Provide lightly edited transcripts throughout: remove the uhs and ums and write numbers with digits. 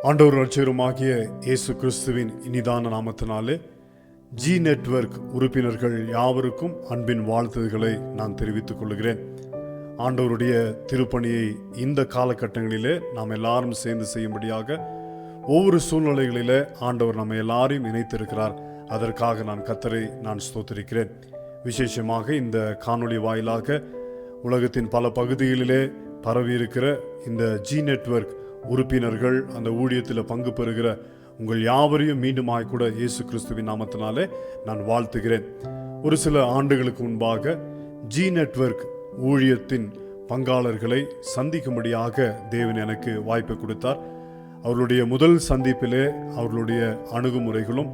ஆண்டவர் ரட்சகருமாகிய இயேசு கிறிஸ்துவின் இனிதான நாமத்தினாலே ஜி நெட்வொர்க் உறுப்பினர்கள் யாவருக்கும் அன்பின் வாழ்த்துதல்களை நான் தெரிவித்துக் கொள்கிறேன். ஆண்டவருடைய திருப்பணியை இந்த காலகட்டங்களிலே நாம் எல்லாரும் சேர்ந்து செய்யும்படியாக ஒவ்வொரு சூழ்நிலைகளிலே ஆண்டவர் நம்ம எல்லாரையும் இணைத்திருக்கிறார். அதற்காக நான் கர்த்தரை ஸ்தோத்திரிக்கிறேன். விசேஷமாக இந்த காணொளி வாயிலாக உலகத்தின் பல பகுதிகளிலே பரவி இருக்கிற இந்த ஜி நெட்வொர்க் உறுப்பினர்கள், அந்த ஊழியத்தில் பங்கு பெறுகிற உங்கள் யாவரையும் மீண்டுமாய் கூட இயேசு கிறிஸ்துவின் நாமத்தினாலே நான் வாழ்த்துகிறேன். ஒரு சில ஆண்டுகளுக்கு முன்பாக ஜி நெட்வொர்க் ஊழியத்தின் பங்காளர்களை சந்திக்கும்படியாக தேவன் எனக்கு வாய்ப்பை கொடுத்தார். அவர்களுடைய முதல் சந்திப்பிலே அவர்களுடைய அணுகுமுறைகளும்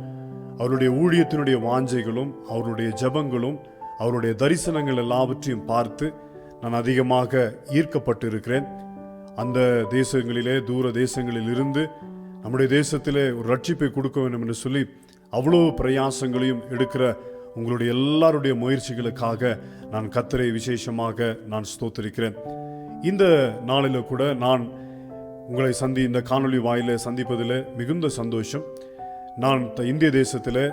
அவருடைய ஊழியத்தினுடைய வாஞ்சைகளும் அவருடைய ஜெபங்களும் அவருடைய தரிசனங்கள் எல்லாவற்றையும் பார்த்து நான் அதிகமாக ஈர்க்கப்பட்டு இருக்கிறேன். அந்த தேசங்களிலே, தூர தேசங்களில் இருந்து நம்முடைய தேசத்திலே ஒரு ரட்சிப்பை கொடுக்க வேண்டும் என்று சொல்லி அவ்வளோ பிரயாசங்களையும் எடுக்கிற உங்களுடைய எல்லாருடைய முயற்சிகளுக்காக நான் கர்த்தரை விசேஷமாக நான் ஸ்தோத்திரிக்கிறேன். இந்த நாளில் கூட நான் உங்களை இந்த காணொளி வாயிலை சந்திப்பதில் மிகுந்த சந்தோஷம். நான் இந்திய தேசத்தில்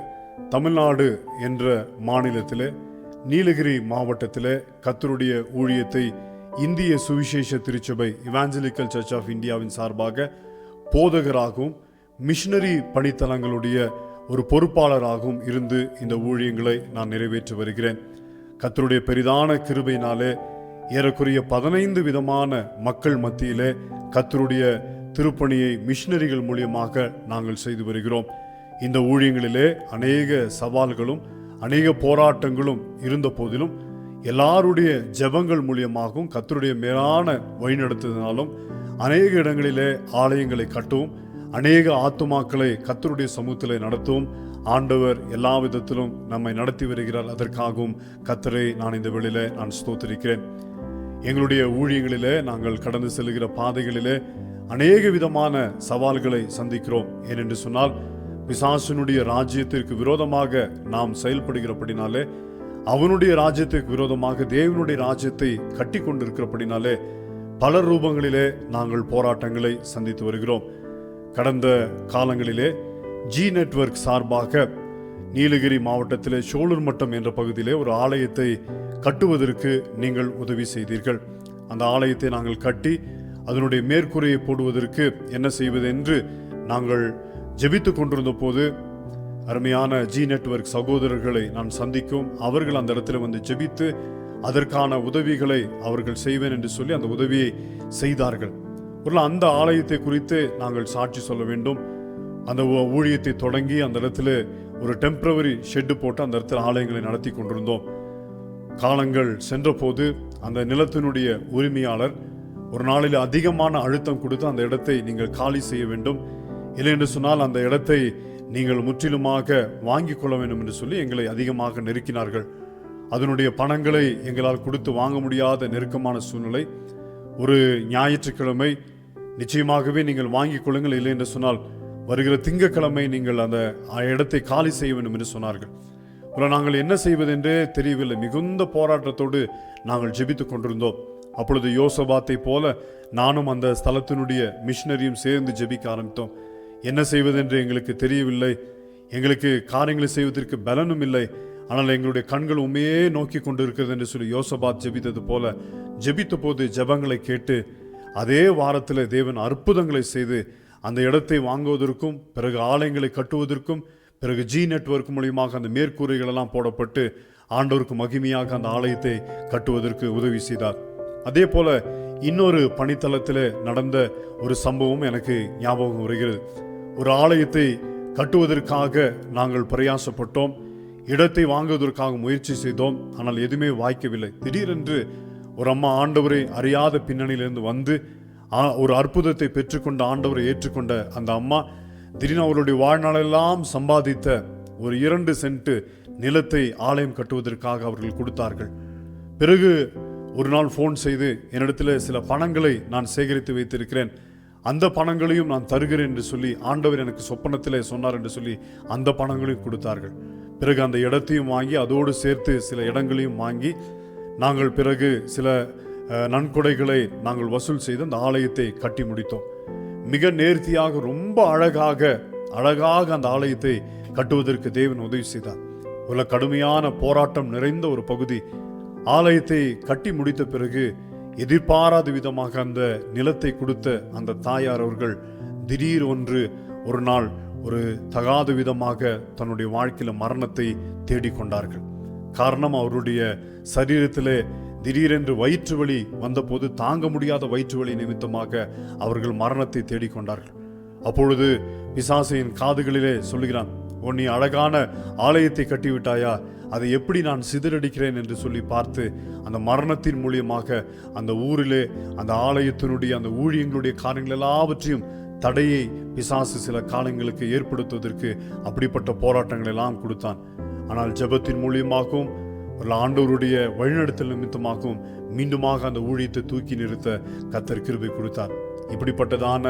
தமிழ்நாடு என்ற மாநிலத்தில் நீலகிரி மாவட்டத்தில் கர்த்தருடைய ஊழியத்தை இந்திய சுவிசேஷ திருச்சபை இவாஞ்சலிக்கல் சர்ச் ஆஃப் இந்தியாவின் சார்பாக போதகராகவும் மிஷனரி பணித்தலங்களுடைய ஒரு பொறுப்பாளராகவும் இருந்து இந்த ஊழியங்களை நான் நிறைவேற்றி வருகிறேன். கர்த்தருடைய பெரிதான கிருபையினாலே ஏறக்குறைய 15 விதமான மக்கள் மத்தியிலே கர்த்தருடைய திருப்பணியை மிஷனரிகள் மூலியமாக நாங்கள் செய்து வருகிறோம். இந்த ஊழியங்களிலே அநேக சவால்களும் அநேக போராட்டங்களும் இருந்த போதிலும் எல்லாருடைய ஜெபங்கள் மூலியமாகவும் கர்த்தருடைய மேலான வழிநடத்துவதனாலும் அநேக இடங்களிலே ஆலயங்களை கட்டவும் அநேக ஆத்துமாக்களை கர்த்தருடைய சமூகத்திலே நடத்தவும் ஆண்டவர் எல்லா விதத்திலும் நம்மை நடத்தி வருகிறார். அதற்காகவும் கர்த்தரை நான் இந்த வேளையிலே நான் ஸ்தோத்திரிக்கிறேன். எங்களுடைய ஊழியங்களிலே நாங்கள் கடந்து செல்கிற பாதைகளிலே அநேக விதமான சவால்களை சந்திக்கிறோம். ஏனென்று சொன்னால் பிசாசனுடைய ராஜ்யத்திற்கு விரோதமாக நாம் செயல்படுகிறபடினாலே, அவனுடைய ராஜ்யத்துக்கு விரோதமாக தேவனுடைய ராஜ்யத்தை கட்டி கொண்டிருக்கிறபடினாலே பல ரூபங்களிலே நாங்கள் போராட்டங்களை சந்தித்து வருகிறோம். கடந்த காலங்களிலே ஜி நெட்வொர்க் சார்பாக நீலகிரி மாவட்டத்திலே சோழூர் மட்டம் என்ற பகுதியிலே ஒரு ஆலயத்தை கட்டுவதற்கு நீங்கள் உதவி செய்தீர்கள். அந்த ஆலயத்தை நாங்கள் கட்டி அதனுடைய மேற்கூரையை போடுவதற்கு என்ன செய்வது என்று நாங்கள் ஜெபித்து கொண்டிருந்த போது அருமையான ஜி நெட்வொர்க் சகோதரர்களை நான் சந்திக்கும், அவர்கள் அந்த இடத்துல வந்து ஜெபித்து அதற்கான உதவிகளை அவர்கள் செய்வேன் என்று சொல்லி அந்த உதவியை செய்தார்கள். ஒரு அந்த ஆலயத்தை குறித்து நாங்கள் சாட்சி சொல்ல வேண்டும். அந்த ஊழியத்தை தொடங்கி அந்த இடத்துல ஒரு டெம்பரவரி ஷெட்டு போட்டு அந்த இடத்துல ஆலயங்களை நடத்தி கொண்டிருந்தோம். காலங்கள் சென்ற போது அந்த நிலத்தினுடைய உரிமையாளர் ஒரு நாளில் அதிகமான அழுத்தம் கொடுத்து அந்த இடத்தை நீங்கள் காலி செய்ய வேண்டும், இல்லை என்று சொன்னால் அந்த இடத்தை நீங்கள் முற்றிலுமாக வாங்கி கொள்ள வேண்டும் என்று சொல்லி எங்களை அதிகமாக நெருக்கினார்கள். அதனுடைய பணங்களை எங்களால் கொடுத்து வாங்க முடியாத நெருக்கமான சூழ்நிலை. ஒரு ஞாயிற்றுக்கிழமை நிச்சயமாகவே நீங்கள் வாங்கிக் கொள்ளுங்கள், இல்லை என்று சொன்னால் வருகிற திங்கட்கிழமை நீங்கள் அந்த இடத்தை காலி செய்ய வேண்டும் என்று சொன்னார்கள். நாங்கள் என்ன செய்வதென்றே தெரியவில்லை. மிகுந்த போராட்டத்தோடு நாங்கள் ஜெபித்து கொண்டிருந்தோம். அப்பொழுது யோசபாத்தை போல நானும் அந்த ஸ்தலத்தினுடைய மிஷனரியும் சேர்ந்து ஜெபிக்க ஆரம்பித்தோம். என்ன செய்வதென்று எங்களுக்கு தெரியவில்லை. எங்களுக்கு காரியங்களை செய்வதற்கு பலனும் இல்லை. ஆனால் எங்களுடைய கண்கள் உண்மையே நோக்கி கொண்டு இருக்கிறது என்று சொல்லி யோசபாத் ஜெபித்தது போல ஜெபித்த போது ஜெபங்களை கேட்டு அதே வாரத்தில் தேவன் அற்புதங்களை செய்து அந்த இடத்தை வாங்குவதற்கும் பிறகு ஆலயங்களை கட்டுவதற்கும் பிறகு ஜி நெட்வொர்க் மூலியமாக அந்த மேற்கூரைகள் எல்லாம் போடப்பட்டு ஆண்டவருக்கு மகிமையாக அந்த ஆலயத்தை கட்டுவதற்கு உதவி செய்தார். அதே போல இன்னொரு பணித்தளத்தில் நடந்த ஒரு சம்பவம் எனக்கு ஞாபகம் வருகிறது. ஒரு ஆலயத்தை கட்டுவதற்காக நாங்கள் பிரயாசப்பட்டோம், இடத்தை வாங்குவதற்காக முயற்சி செய்தோம். ஆனால் எதுவுமே வாய்க்கவில்லை. திடீரென்று ஒரு அம்மா ஆண்டவரை அறியாத பின்னணியிலிருந்து வந்து ஒரு அற்புதத்தை பெற்றுக்கொண்ட ஆண்டவரை ஏற்றுக்கொண்ட அந்த அம்மா திடீர்னு அவருடைய வாழ்நாளெல்லாம் சம்பாதித்த ஒரு 2 சென்ட் நிலத்தை ஆலயம் கட்டுவதற்காக அவர்கள் கொடுத்தார்கள். பிறகு ஒரு நாள் ஃபோன் செய்து என்னிடத்தில் சில பணங்களை நான் சேகரித்து வைத்திருக்கிறேன், அந்த பணங்களையும் நான் தருகிறேன் என்று சொல்லி ஆண்டவர் எனக்கு சொப்பனத்திலே சொன்னார் என்று சொல்லி அந்த பணங்களையும் கொடுத்தார்கள். பிறகு அந்த இடத்தையும் வாங்கி அதோடு சேர்த்து சில இடங்களையும் வாங்கி நாங்கள் பிறகு சில நன்கொடைகளை நாங்கள் வசூல் செய்து அந்த ஆலயத்தை கட்டி முடித்தோம். மிக நேர்த்தியாக ரொம்ப அழகாக அந்த ஆலயத்தை கட்டுவதற்கு தேவன் உதவி செய்தார். ஒரு கடுமையான போராட்டம் நிறைந்த ஒரு பகுதி. ஆலயத்தை கட்டி முடித்த பிறகு எதிர்பாராத விதமாக அந்த நிலத்தை கொடுத்த அந்த தாயார் அவர்கள் திடீர் ஒரு நாள் ஒரு தகாத விதமாக தன்னுடைய வாழ்க்கையில மரணத்தை தேடிக்கொண்டார்கள். காரணம், அவருடைய சரீரத்திலே திடீரென்று வயிற்று வலி வந்தபோது தாங்க முடியாத வயிற்று வலி நிமித்தமாக அவர்கள் மரணத்தை தேடிக்கொண்டார்கள். அப்பொழுது பிசாசின் காதுகளிலே சொல்லுகிறான், நீ அழகான ஆலயத்தை கட்டிவிட்டாயா, அதை எப்படி நான் சிதறடிக்கிறேன் என்று சொல்லி பார்த்து அந்த மரணத்தின் மூலியமாக அந்த ஊரிலே அந்த ஆலயத்தினுடைய அந்த ஊழியங்களுடைய காரியங்கள் எல்லாவற்றையும் தடையை பிசாசு சில காலங்களுக்கு ஏற்படுத்துவதற்கு அப்படிப்பட்ட போராட்டங்கள் எல்லாம் கொடுத்தான். ஆனால் ஜெபத்தின் மூலியமாகவும் ஆண்டவருடைய வழிநடத்தல் நிமித்தமாகவும் மீண்டுமாக அந்த ஊழியத்தை தூக்கி நிறுத்த கர்த்தர் கிருபை கொடுத்தார். இப்படிப்பட்டதான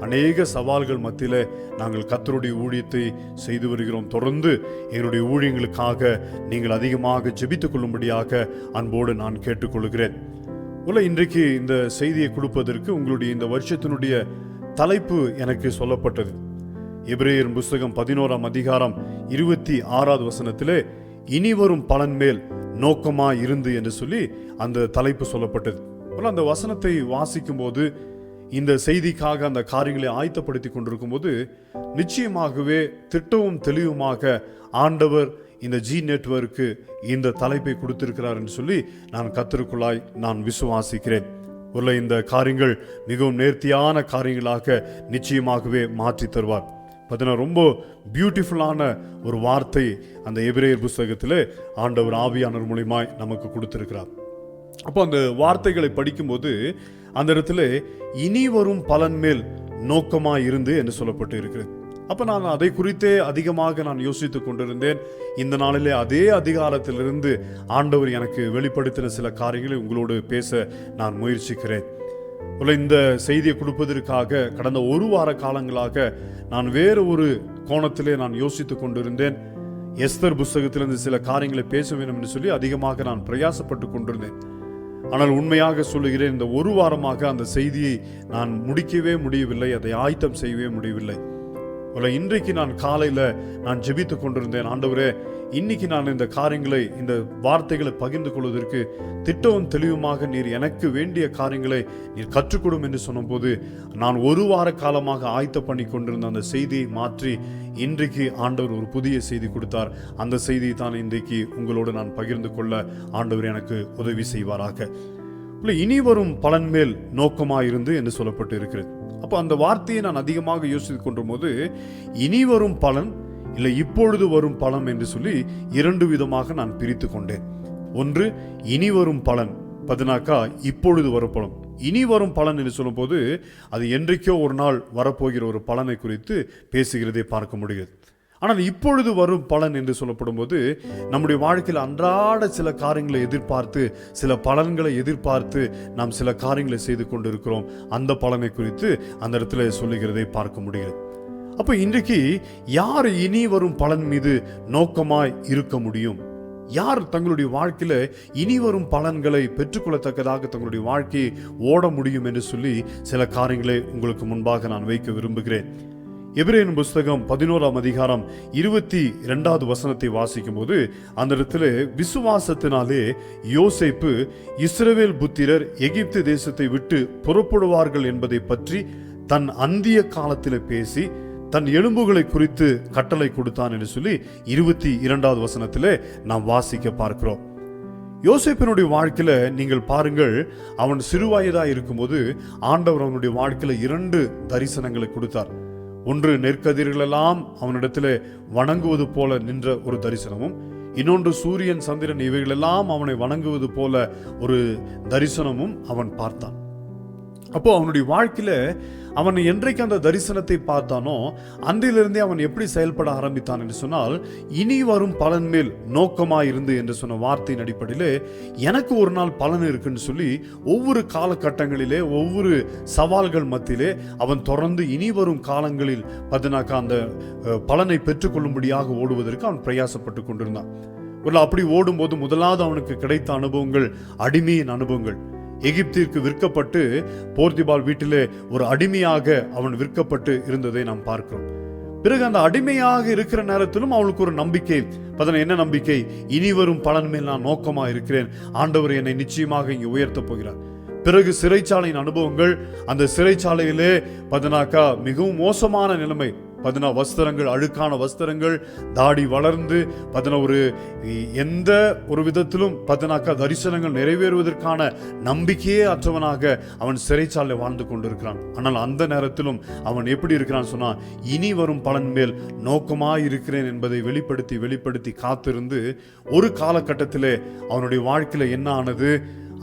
அநேக சவால்கள் மத்தியில நாங்கள் கர்த்தருடைய ஊழியத்தை செய்து வருகிறோம். தொடர்ந்து எங்களுடைய ஊழியங்களுக்காக நீங்கள் அதிகமாக ஜெபித்துக் கொள்ளும்படியாக அன்போடு நான் கேட்டுக்கொள்கிறேன். இன்றைக்கு இந்த செய்தியை கொடுப்பதற்கு உங்களுடைய இந்த வருஷத்தினுடைய தலைப்பு எனக்கு சொல்லப்பட்டது. எபிரேயர் புஸ்தகம் 11ஆம் அதிகாரம் 26வது வசனத்திலே இனி வரும் பலன் மேல் நோக்கமாய் இருந்து என்று சொல்லி அந்த தலைப்பு சொல்லப்பட்டது. அந்த வசனத்தை வாசிக்கும் போது, இந்த செய்திக்காக அந்த காரியங்களை ஆயத்தப்படுத்தி கொண்டிருக்கும் போது நிச்சயமாகவே திட்டமும் தெளிவுமாக ஆண்டவர் இந்த ஜி நெட்வொர்க்கு இந்த தலைப்பை கொடுத்திருக்கிறார் என்று சொல்லி நான் கர்த்தருக்குள்ளாய் நான் விசுவாசிக்கிறேன். இந்த காரியங்கள் மிகவும் நேர்த்தியான காரியங்களாக நிச்சயமாகவே மாற்றி தருவார். ரொம்ப பியூட்டிஃபுல்லான ஒரு வார்த்தை அந்த எபிரேயர் புஸ்தகத்தில் ஆண்டவர் ஆவியானவர் மூலமாய் நமக்கு கொடுத்திருக்கிறார். அப்போ அந்த வார்த்தைகளை படிக்கும்போது அந்த இடத்துல இனி வரும் பலன் மேல் நோக்கமாய் இருந்து என்று சொல்லப்பட்டு இருக்கிறது. அப்போ நான் அதை குறித்தே அதிகமாக நான் யோசித்துக் கொண்டிருந்தேன். இந்த நாளிலே அதே அதிகாரத்திலிருந்து ஆண்டவர் எனக்கு வெளிப்படுத்தின சில காரியங்களை உங்களோடு பேச நான் முயற்சிக்கிறேன். இந்த செய்தியை கொடுப்பதற்காக கடந்த ஒரு வார காலங்களாக நான் வேறு ஒரு கோணத்திலே நான் யோசித்துக் கொண்டிருந்தேன். எஸ்தர் புஸ்தகத்திலிருந்து சில காரியங்களை பேச வேண்டும் என்று சொல்லி அதிகமாக நான் பிரயாசப்பட்டு கொண்டிருந்தேன். ஆனால் உண்மையாக சொல்லுகிறேன், இந்த ஒரு வாரமாக அந்த செய்தியை நான் முடிக்கவே முடியவில்லை, அதை ஆயத்தம் செய்யவே முடியவில்லை. இன்றைக்கு நான் காலையில நான் ஜெபித்துக் கொண்டிருந்தேன், ஆண்டவரே இன்னைக்கு நான் இந்த காரியங்களை இந்த வார்த்தைகளை பகிர்ந்து கொள்வதற்கு திட்டமும் தெளிவுமாக நீர் எனக்கு வேண்டிய காரியங்களை நீர் கற்றுக்கொடும் என்று சொன்னபோது நான் ஒரு வார காலமாக ஆயத்த பண்ணி கொண்டிருந்த அந்த செய்தியை மாற்றி இன்றைக்கு ஆண்டவர் ஒரு புதிய செய்தி கொடுத்தார். அந்த செய்தியை தான் இன்றைக்கு உங்களோடு நான் பகிர்ந்து கொள்ள ஆண்டவர் எனக்கு உதவி செய்வாராக. இனி வரும் பலன் மேல் நோக்கமாயிருந்து என்று சொல்லப்பட்டு இருக்கிறது. அப்போ அந்த வார்த்தையை நான் அதிகமாக யோசித்துக் கொண்ட போது இனி வரும் பலன் இல்லை இப்பொழுது வரும் பலன் என்று சொல்லி இரண்டு விதமாக நான் பிரித்து கொண்டேன். ஒன்று இனி வரும் பலன், பதினாக்கா இப்பொழுது வரும் பலன். இனி வரும் பலன் என்று சொல்லும் போது அது என்றைக்கோ ஒரு நாள் வரப்போகிற ஒரு பலனை குறித்து பேசுகிறதை பார்க்க முடிகிறது. ஆனால் இப்பொழுது வரும் பலன் என்று சொல்லப்படும் போது நம்முடைய வாழ்க்கையில் அன்றாட சில காரியங்களை எதிர்பார்த்து சில பலன்களை எதிர்பார்த்து நாம் சில காரியங்களை செய்து கொண்டிருக்கிறோம். அந்த பலனை குறித்து அந்த இடத்துல சொல்லுகிறதை பார்க்க முடிகிறது. அப்போ இன்றைக்கு யார் இனி வரும் பலன் மீது நோக்கமாய் இருக்க முடியும்? யார் தங்களுடைய வாழ்க்கையில இனி வரும் பலன்களை பெற்றுக்கொள்ளத்தக்கதாக தங்களுடைய வாழ்க்கையை ஓட முடியும் என்று சொல்லி சில காரியங்களை உங்களுக்கு முன்பாக நான் வைக்க விரும்புகிறேன். எபிரேயர் புஸ்தகம் 11ஆம் அதிகாரம் 22வது வசனத்தை வாசிக்கும் போது அந்த இடத்துல விசுவாசத்தினாலே யோசேப்பு இஸ்ரவேல் புத்திரர் எகிப்து தேசத்தை விட்டு புறப்படுவார்கள் என்பதை பற்றி தன் அந்திய காலத்தில் பேசி தன் எலும்புகளை குறித்து கட்டளை கொடுத்தான் என்று சொல்லி 22வது வசனத்திலே நாம் வாசிக்க பார்க்கிறோம். யோசேப்பினுடைய வாழ்க்கையில நீங்கள் பாருங்கள், அவன் சிறுவயதா இருக்கும்போது ஆண்டவர் அவனுடைய வாழ்க்கையில 2 தரிசனங்களை கொடுத்தார். ஒன்று நெற்கதிர்களெல்லாம் அவனிடத்தில் வணங்குவது போல நின்ற ஒரு தரிசனமும், இன்னொன்று சூரியன் சந்திரன் இவைகளெல்லாம் அவனை வணங்குவது போல ஒரு தரிசனமும் அவன் பார்த்தான். அப்போ அவனுடைய வாழ்க்கையில அவன் என்றைக்கு அந்த தரிசனத்தை பார்த்தானோ அன்றிலிருந்தே அவன் எப்படி செயல்பட ஆரம்பித்தான் என்று சொன்னால், இனி வரும் பலன் மேல் நோக்கமாயிருந்து என்று சொன்ன வார்த்தையின் அடிப்படையிலே எனக்கு ஒரு நாள் பலன் இருக்குன்னு சொல்லி ஒவ்வொரு காலகட்டங்களிலே ஒவ்வொரு சவால்கள் மத்தியிலே அவன் தொடர்ந்து இனி வரும் காலங்களில் பதினாக்கா அந்த பலனை பெற்றுக்கொள்ளும்படியாக ஓடுவதற்கு அவன் பிரயாசப்பட்டு கொண்டிருந்தான். அப்படி ஓடும்போது முதலாவது அவனுக்கு கிடைத்த அனுபவங்கள் அடிமையின் அனுபவங்கள். எகிப்திற்கு விற்கப்பட்டு போர்த்திபால் வீட்டிலே ஒரு அடிமையாக அவன் விற்கப்பட்டு இருந்ததை நாம் பார்க்கிறோம். பிறகு அந்த அடிமையாக இருக்கிற நேரத்திலும் அவளுக்கு ஒரு நம்பிக்கை. என்ன நம்பிக்கை? இனி வரும் பலன் மேல் நான் நோக்கமா இருக்கிறேன், ஆண்டவர் என்னை நிச்சயமாக இங்கே உயர்த்த போகிறார். பிறகு சிறைச்சாலையின் அனுபவங்கள். அந்த சிறைச்சாலையிலே மிகவும் மோசமான நிலைமை. வஸ்திரங்கள், அழுக்கான வஸ்திரங்கள், தாடி வளர்ந்து எந்த ஒரு விதத்திலும் தரிசனங்கள் நிறைவேறுவதற்கான நம்பிக்கையே அற்றவனாக அவன் சிறைச்சாலை வாழ்ந்து கொண்டிருக்கிறான். ஆனால் அந்த நேரத்திலும் அவன் எப்படி இருக்கிறான் சொன்னா, இனி வரும் பலன் மேல் நோக்கமாய் இருக்கிறேன் என்பதை வெளிப்படுத்தி வெளிப்படுத்தி காத்திருந்து ஒரு காலகட்டத்திலே அவனுடைய வாழ்க்கையில என்ன ஆனது?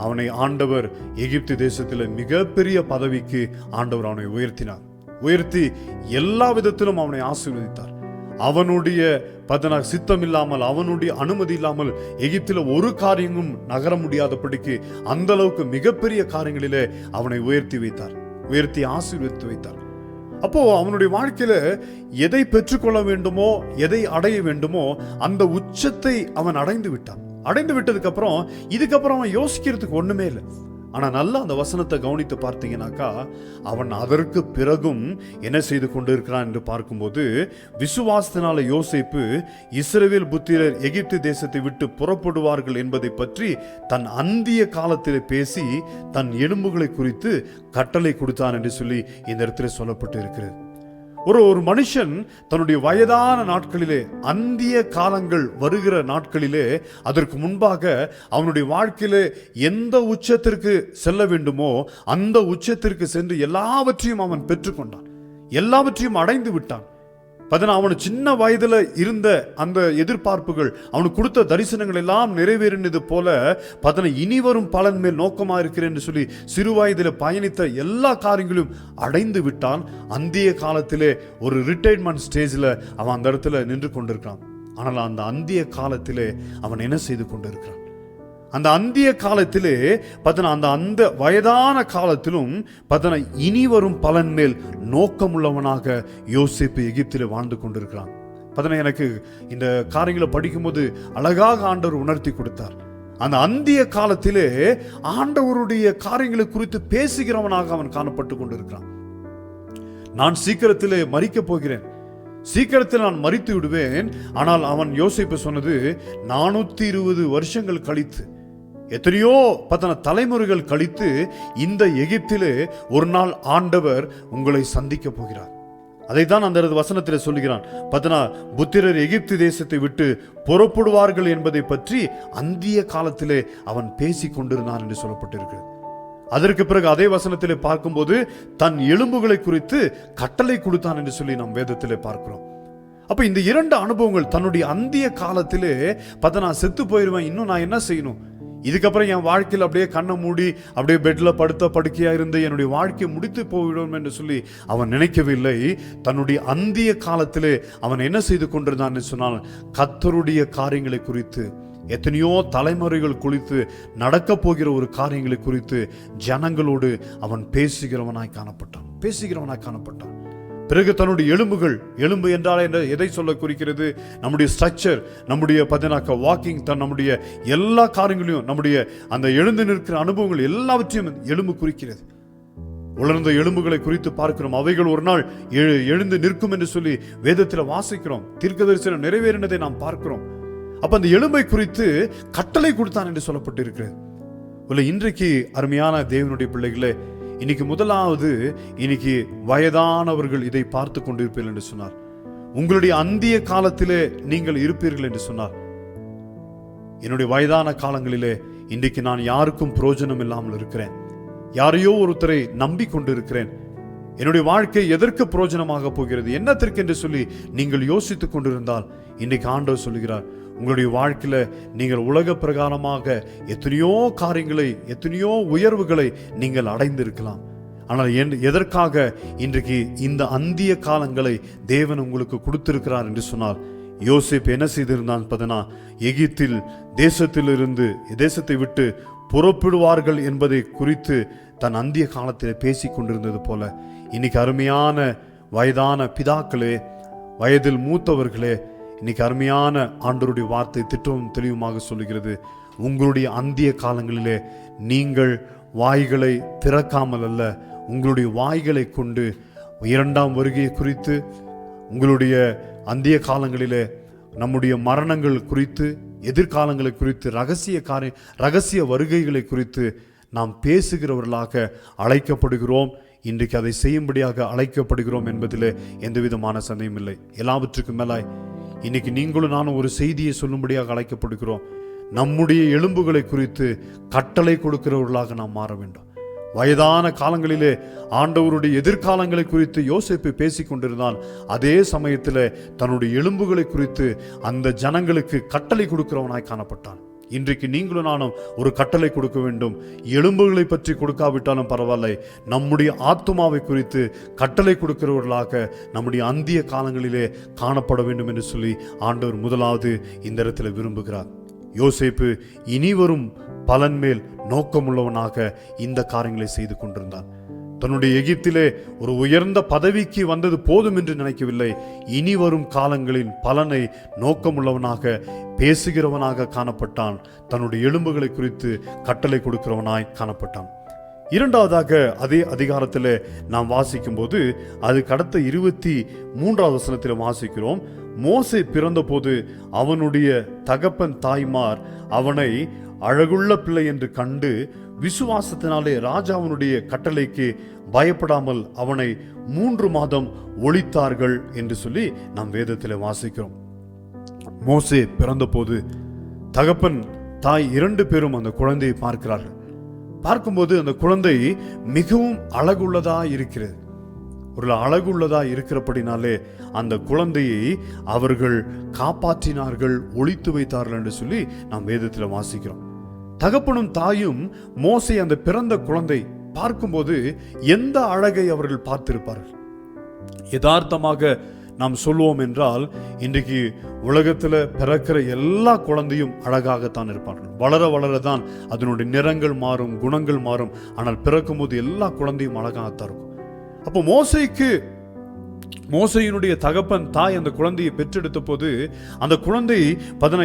அவனை ஆண்டவர் எகிப்து தேசத்தில் மிகப்பெரிய பதவிக்கு ஆண்டவர் அவனை உயர்த்தி எல்லா விதத்திலும் அவனை ஆசீர்வதித்தார். அவனுடைய சித்தம் இல்லாமல், அவனுடைய அனுமதி இல்லாமல் எகிப்தில் ஒரு காரியமும் நகர முடியாதபடிக்கு அந்த அளவுக்கு மிகப்பெரிய காரியங்களிலே அவனை உயர்த்தி ஆசீர்வதித்து வைத்தார். அப்போ அவனுடைய வாழ்க்கையில எதை பெற்றுக்கொள்ள வேண்டுமோ, எதை அடைய வேண்டுமோ, அந்த உச்சத்தை அவன் அடைந்து விட்டதுக்கு அப்புறம் இதுக்கப்புறம் அவன் யோசிக்கிறதுக்கு ஒண்ணுமே இல்லை. ஆனா நல்லா அந்த வசனத்தை கவனித்து பார்த்தீங்கன்னாக்கா, அவன் அதற்கு பிறகும் என்ன செய்து கொண்டிருக்கிறான் என்று பார்க்கும்போது, விசுவாசத்தினால யோசேப்பு இஸ்ரவேல் புத்திரர் எகிப்து தேசத்தை விட்டு புறப்படுவார்கள் என்பதை பற்றி தன் அந்திய காலத்தில் பேசி தன் எலும்புகளை குறித்து கட்டளை கொடுத்தான் என்று சொல்லி இந்த இடத்துல சொல்லப்பட்டு இருக்கிறது. ஒரு மனுஷன் தன்னுடைய வயதான நாட்களிலே, அந்திய காலங்கள் வருகிற நாட்களிலே, அதற்கு முன்பாக அவனுடைய வாழ்க்கையிலே எந்த உச்சத்திற்கு செல்ல வேண்டுமோ அந்த உச்சத்திற்கு சென்று எல்லாவற்றையும் அவன் பெற்றுக்கொண்டான், எல்லாவற்றையும் அடைந்து விட்டான். அவனு சின்ன வயதுல இருந்த அந்த எதிர்பார்ப்புகள், அவனுக்கு கொடுத்த தரிசனங்கள் எல்லாம் நிறைவேறினது போல இனி வரும் பலன் மேல் நோக்கமா இருக்கிறேன் என்று சொல்லி சிறு வயதில பயணித்த எல்லா காரியங்களும் அடைந்து விட்டான். அந்திய காலத்திலே ஒரு ரிட்டையர்மெண்ட் ஸ்டேஜில் அவன் அந்த இடத்துல நின்று கொண்டிருக்கிறான். ஆனால் அந்த அந்திய காலத்திலே அவன் என்ன செய்து கொண்டிருக்கிறான்? அந்த அந்திய காலத்திலே அந்த வயதான காலத்திலும் இனி வரும் பலன் மேல் நோக்கமுள்ளவனாக யோசேப்பு எகிப்திலே வாழ்ந்து கொண்டிருக்கிறான். எனக்கு இந்த காரியங்களை படிக்கும்போது அழகாக ஆண்டவர் உணர்த்தி கொடுத்தார். அந்த அந்திய காலத்திலே ஆண்டவருடைய காரியங்களை குறித்து பேசுகிறவனாக அவன் காணப்பட்டு கொண்டிருக்கிறான். நான் சீக்கிரத்திலே மரிக்கப் போகிறேன், சீக்கிரத்தில் நான் மரித்து விடுவேன். ஆனால் அவன் யோசேப்பு சொன்னது 420 வருஷங்கள் கழித்து, எத்தனையோ தலைமுறைகள் கழித்து இந்த எகிப்திலே ஒரு நாள் ஆண்டவர் உங்களை சந்திக்க போகிறார். அதைத்தான் அந்த வசனத்தில் சொல்லுகிறான். புத்திரர் எகிப்து தேசத்தை விட்டு புறப்படுவார்கள் என்பதை பற்றி அந்திய காலத்திலே அவன் பேசிக் கொண்டிருந்தான் என்று சொல்லப்பட்டிருக்கிறது. அதற்கு பிறகு அதே வசனத்திலே பார்க்கும்போது தன் எலும்புகளை குறித்து கட்டளை கொடுத்தான் என்று சொல்லி நாம் வேதத்திலே பார்க்கிறோம். அப்ப இந்த இரண்டு அனுபவங்கள், தன்னுடைய அந்திய காலத்திலே நான் செத்து போயிருவேன், இன்னும் நான் என்ன செய்யணும், இதுக்கப்புறம் என் வாழ்க்கையில் அப்படியே கண்ணை மூடி அப்படியே பெட்ல படுக்கையா இருந்து என்னுடைய வாழ்க்கையை முடித்து போய்விடும் என்று சொல்லி அவன் நினைக்கவில்லை. தன்னுடைய அந்திய காலத்திலே அவன் என்ன செய்து கொண்டிருந்தான் சொன்னால், கர்த்தருடைய காரியங்களை குறித்து, எத்தனையோ தலைமுறைகள் குறித்து நடக்க போகிற ஒரு காரியங்களை குறித்து ஜனங்களோடு அவன் பேசுகிறவனாய் காணப்பட்டான். பிறகு தன்னுடைய எலும்பு என்றால் எதை சொல்ல குறிக்கிறது? நம்முடைய ஸ்ட்ரக்சர், நம்முடைய வாக்கிங், நம்முடைய எல்லா காரியங்களையும், நம்முடைய அந்த எழுந்து நிற்கிற அனுபவங்கள் எல்லாவற்றையும் எலும்பு குறிக்கிறது. உலர்ந்த எலும்புகளை குறித்து பார்க்கிறோம். அவைகள் ஒரு நாள் எழுந்து நிற்கும் என்று சொல்லி வேதத்தில் வாசிக்கிறோம். தீர்க்கதரிசனம் நிறைவேறினதை நாம் பார்க்கிறோம். அப்ப அந்த எலும்பை குறித்து கட்டளை கொடுத்தான் என்று சொல்லப்பட்டு இருக்கிறது. இன்றைக்கு அருமையான தேவனுடைய பிள்ளைகளே, இன்னைக்கு முதலாவது, இன்னைக்கு வயதானவர்கள் இதை பார்த்து கொண்டிருப்பீர்கள் என்று சொன்னார். உங்களுடைய அந்திய காலத்திலே நீங்கள் இருப்பீர்கள் என்று சொன்னார். என்னுடைய வயதான காலங்களிலே இன்றைக்கு நான் யாருக்கும் பிரயோஜனம் இல்லாமல் இருக்கிறேன், யாரையோ ஒருத்தரை நம்பிக்கொண்டு இருக்கிறேன். என்னுடைய வாழ்க்கை எதற்கு பிரயோஜனமாக போகிறது, என்னத்திற்கு என்று சொல்லி நீங்கள் யோசித்துக் கொண்டிருந்தால் இன்றைக்கு ஆண்டவர் சொல்லுகிறார், உங்களுடைய வாழ்க்கையில நீங்கள் உலக பிரகாரமாக எத்தனையோ காரியங்களை, எத்தனையோ உயர்வுகளை நீங்கள் அடைந்திருக்கலாம். ஆனால் எதற்காக இன்றைக்கு இந்த அந்திய காலங்களை தேவன் உங்களுக்கு கொடுத்திருக்கிறார் என்று சொன்னால், யோசேப்பு என்ன செய்திருந்தான்? எகிப்தில் தேசத்தை விட்டு புறப்படுவார்கள் என்பதை குறித்து தன் அந்திய காலத்தில் பேசிக் கொண்டிருந்தது போல, இன்னைக்கு அருமையான வயதான பிதாக்களே, வயதில் மூத்தவர்களே, இன்னைக்கு அருமையான ஆண்டவருடைய வார்த்தை திட்டமும் தெளிவுமாக சொல்லுகிறது. உங்களுடைய அந்திய காலங்களிலே நீங்கள் வாய்களை திறக்காமல் அல்ல, உங்களுடைய வாய்களை கொண்டு இரண்டாம் வருகை குறித்து, உங்களுடைய அந்திய காலங்களிலே நம்முடைய மரணங்கள் குறித்து, எதிர்காலங்களை குறித்து, ரகசிய வருகைகளை குறித்து நாம் பேசுகிறவர்களாக அழைக்கப்படுகிறோம். இன்றைக்கு அதை செய்யும்படியாக அழைக்கப்படுகிறோம் என்பதில் எந்த விதமான சந்தேகம் இல்லை. எல்லாவற்றுக்கும் மேலாய் இன்னைக்கு நீங்களும் நானும் ஒரு செய்தியை சொல்லும்படியாக அழைக்கப்படுகிறோம். நம்முடைய எலும்புகளை குறித்து கட்டளை கொடுக்கிறவர்களாக நாம் மாற வேண்டும். வயதான காலங்களிலே ஆண்டவருடைய எதிர்காலங்களை குறித்து யோசேப்பு பேசிக் கொண்டிருந்தான். அதே சமயத்தில் தன்னுடைய எலும்புகளை குறித்து அந்த ஜனங்களுக்கு கட்டளை கொடுக்கிறவனாய் காணப்பட்டான். இன்றைக்கு நீங்களும் நானும் ஒரு கட்டளை கொடுக்க வேண்டும். எலும்புகளை பற்றி கொடுக்காவிட்டாலும் பரவாயில்லை, நம்முடைய ஆத்துமாவை குறித்து கட்டளை கொடுக்கிறவர்களாக நம்முடைய அந்திய காலங்களிலே காணப்பட வேண்டும் என்று சொல்லி ஆண்டவர் முதலாவது இந்த இடத்துல விரும்புகிறார். யோசேப்பு இனி வரும் பலன் மேல் நோக்கமுள்ளவனாக இந்த காரியங்களை செய்து கொண்டிருந்தான். தன்னுடைய எகிப்திலே ஒரு உயர்ந்த பதவிக்கு வந்தது போதும் என்று நினைக்கவில்லை. இனி வரும் காலங்களின் பலனை நோக்கமுள்ளவனாக பேசுகிறவனாக காணப்பட்டான். தன்னுடைய எலும்புகளை குறித்து கட்டளை கொடுக்கிறவனாய் காணப்பட்டான். இரண்டாவதாக அதே அதிகாரத்தில் நாம் வாசிக்கும் போது அதுக்கு அடுத்த 23வது வசனத்தில் வாசிக்கிறோம். மோசே பிறந்த போது அவனுடைய தகப்பன் தாய்மார் அவனை அழகுள்ள பிள்ளை என்று கண்டு விசுவாசத்தினாலே ராஜாவினுடைய கட்டளைக்கு பயப்படாமல் அவனை 3 மாதம் ஒளித்தார்கள் என்று சொல்லி நாம் வேதத்தில் வாசிக்கிறோம். மோசே பிறந்த போது தகப்பன் தாய் 2 பேரும் அந்த குழந்தையை பார்க்கிறார்கள். பார்க்கும்போது அந்த குழந்தை மிகவும் அழகுள்ளதா இருக்கிறது. ஒரு அழகுள்ளதா இருக்கிறபடினாலே அந்த குழந்தையை அவர்கள் காப்பாற்றினார்கள், ஒளித்து வைத்தார்கள் என்று சொல்லி நாம் வேதத்தில் வாசிக்கிறோம். தகப்பனும் தாயும் மோசே அந்த பிறந்த குழந்தை பார்க்கும்போது எந்த அழகை அவர்கள் பார்த்திருப்பார்கள்? யதார்த்தமாக நாம் சொல்லுவோம் என்றால் இன்றைக்கு உலகத்தில் பிறக்கிற எல்லா குழந்தையும் அழகாகத்தான் இருப்பார்கள். வளர வளரதான் அதனுடைய நிறங்கள் மாறும், குணங்கள் மாறும். ஆனால் பிறக்கும் போது எல்லா குழந்தையும் அழகாகத்தான் இருக்கும். அப்போ மோசையினுடைய தகப்பன் தாய் அந்த குழந்தையை பெற்றெடுத்த போது அந்த குழந்தை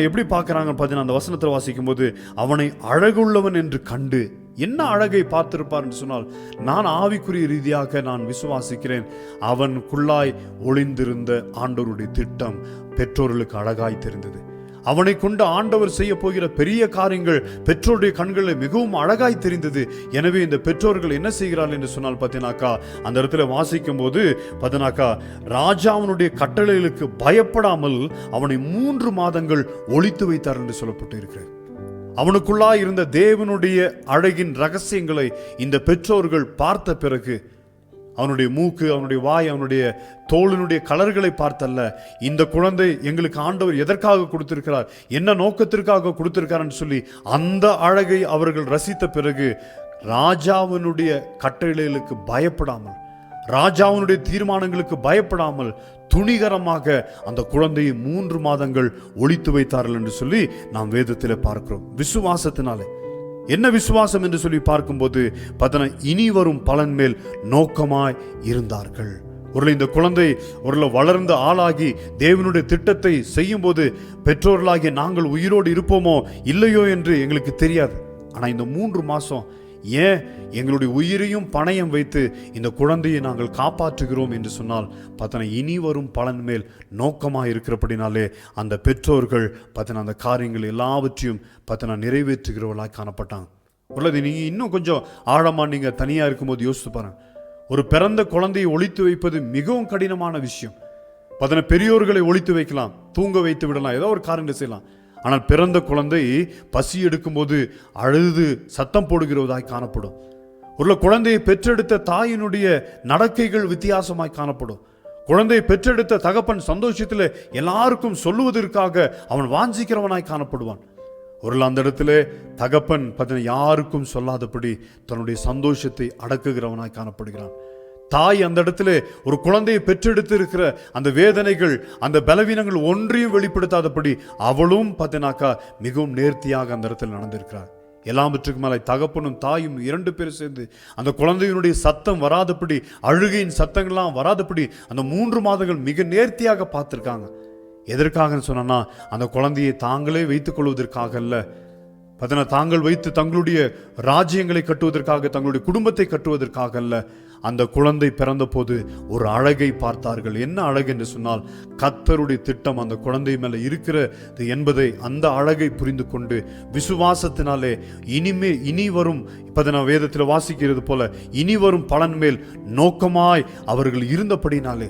எப்படி பார்க்கிறாங்க அந்த வசனத்தில் வாசிக்கும் போது அவனை அழகுள்ளவன் என்று கண்டு, என்ன அழகை பார்த்திருப்பார் என்று சொன்னால், நான் ஆவிக்குரிய ரீதியாக நான் விசுவாசிக்கிறேன், அவனுக்குள்ளாய் ஒளிந்திருந்த ஆண்டவருடைய திட்டம் பெற்றோர்களுக்கு அழகாய் தெரிந்தது. அவனை கொண்டு ஆண்டவர் செய்ய போகிற பெரிய காரியங்கள் பெற்றோருடைய கண்களில் மிகவும் அழகாய் தெரிந்தது. எனவே இந்த பெற்றோர்கள் என்ன செய்கிறார்கள் என்று சொன்னால் பார்த்தீங்கன்னாக்கா, அந்த இடத்துல வாசிக்கும் போது பார்த்தீங்கன்னாக்கா, ராஜாவினுடைய கட்டளைகளுக்கு பயப்படாமல் அவனை 3 மாதங்கள் ஒளித்து வைத்தார் என்று சொல்லப்பட்டு இருக்கிறார். அவனுக்குள்ளாய் இருந்த தேவனுடைய அழகின் ரகசியங்களை இந்த பெற்றோர்கள் பார்த்த பிறகு அவனுடைய மூக்கு, அவனுடைய வாய், அவனுடைய தோளினுடைய கலர்களை பார்த்தல்ல, இந்த குழந்தை எங்களுக்கு ஆண்டவர் எதற்காக கொடுத்திருக்கிறார், என்ன நோக்கத்திற்காக கொடுத்திருக்காருன்னு சொல்லி அந்த அழகை அவர்கள் ரசித்த பிறகு ராஜாவினுடைய கட்டளைகளுக்கு பயப்படாமல், ராஜாவினுடைய தீர்மானங்களுக்கு பயப்படாமல் துணிகரமாக அந்த குழந்தையை 3 மாதங்கள் ஒளித்து வைத்தார்கள் என்று சொல்லி நாம் வேதத்தில் பார்க்கிறோம். விசுவாசத்தினாலே என்ன விசுவாசம் என்று சொல்லி பார்க்கும்போது இனி வரும் பலன் மேல் நோக்கமாய் இருந்தார்கள். ஒரு இந்த குழந்தை ஒரு வளர்ந்த ஆளாகி தேவனுடைய திட்டத்தை செய்யும் போது பெற்றோர்களாகிய நாங்கள் உயிரோடு இருப்போமோ இல்லையோ என்று எங்களுக்கு தெரியாது. ஆனால் இந்த 3 மாதம் ஏன் எங்களுடைய உயிரையும் பணயம் வைத்து இந்த குழந்தையை நாங்கள் காப்பாற்றுகிறோம் என்று சொன்னால் இனி வரும் பலன் மேல் நோக்கமாக இருக்கிறபடினாலே அந்த பெற்றோர்கள் அந்த காரியங்கள் எல்லாவற்றையும் நிறைவேற்றுகிறவர்களாக காணப்பட்டாங்க. உள்ளது நீங்கள் இன்னும் கொஞ்சம் ஆழமாக நீங்கள் தனியாக இருக்கும்போது யோசித்து பாருங்க. ஒரு பிறந்த குழந்தையை ஒளித்து வைப்பது மிகவும் கடினமான விஷயம். பெரியோர்களை ஒளித்து வைக்கலாம், தூங்க வைத்து விடலாம், ஏதோ ஒரு காரியத்தை செய்யலாம். ஆனால் பிறந்த குழந்தை பசி எடுக்கும்போது அழுது சத்தம் போடுகிறதாய் காணப்படும். ஒரு குழந்தையை பெற்றெடுத்த தாயினுடைய நடக்கைகள் வித்தியாசமாய் காணப்படும். குழந்தையை பெற்றெடுத்த தகப்பன் சந்தோஷத்தில் எல்லாருக்கும் சொல்லுவதற்காக அவன் வாஞ்சிக்கிறவனாய் காணப்படுவான். ஒரு அந்த இடத்துல தகப்பன் யாருக்கும் சொல்லாதபடி தன்னுடைய சந்தோஷத்தை அடக்குகிறவனாய் காணப்படுகிறான். தாய் அந்த இடத்துல ஒரு குழந்தையை பெற்றெடுத்து இருக்கிற அந்த வேதனைகள், அந்த பலவீனங்கள் ஒன்றையும் வெளிப்படுத்தாதபடி அவளும் மிகவும் நேர்த்தியாக அந்த இடத்துல நடந்திருக்கிறார். எல்லாவற்றுக்கு மேலே தகப்பனும் தாயும் 2 பேரும் சேர்ந்து அந்த குழந்தையினுடைய சத்தம் வராதபடி, அழுகையின் சத்தங்கள்லாம் வராதபடி அந்த 3 மாதங்கள் மிக நேர்த்தியாக பார்த்துருக்காங்க. எதற்காக சொன்னா அந்த குழந்தையை தாங்களே வைத்துக் கொள்வதற்காக அல்ல, தாங்கள் வைத்து தங்களுடைய ராஜ்யங்களை கட்டுவதற்காக, தங்களுடைய குடும்பத்தை கட்டுவதற்காக அல்ல. அந்த குழந்தை பிறந்த போது ஒரு அழகை பார்த்தார்கள். என்ன அழகு என்று சொன்னால், கர்த்தருடைய திட்டம் அந்த குழந்தை மேல இருக்கிறது என்பதை, அந்த அழகை புரிந்து கொண்டு விசுவாசத்தினாலே இனி வரும் வேதத்தில் வாசிக்கிறது போல இனி வரும் பலன் மேல் நோக்கமாய் அவர்கள் இருந்தபடினாலே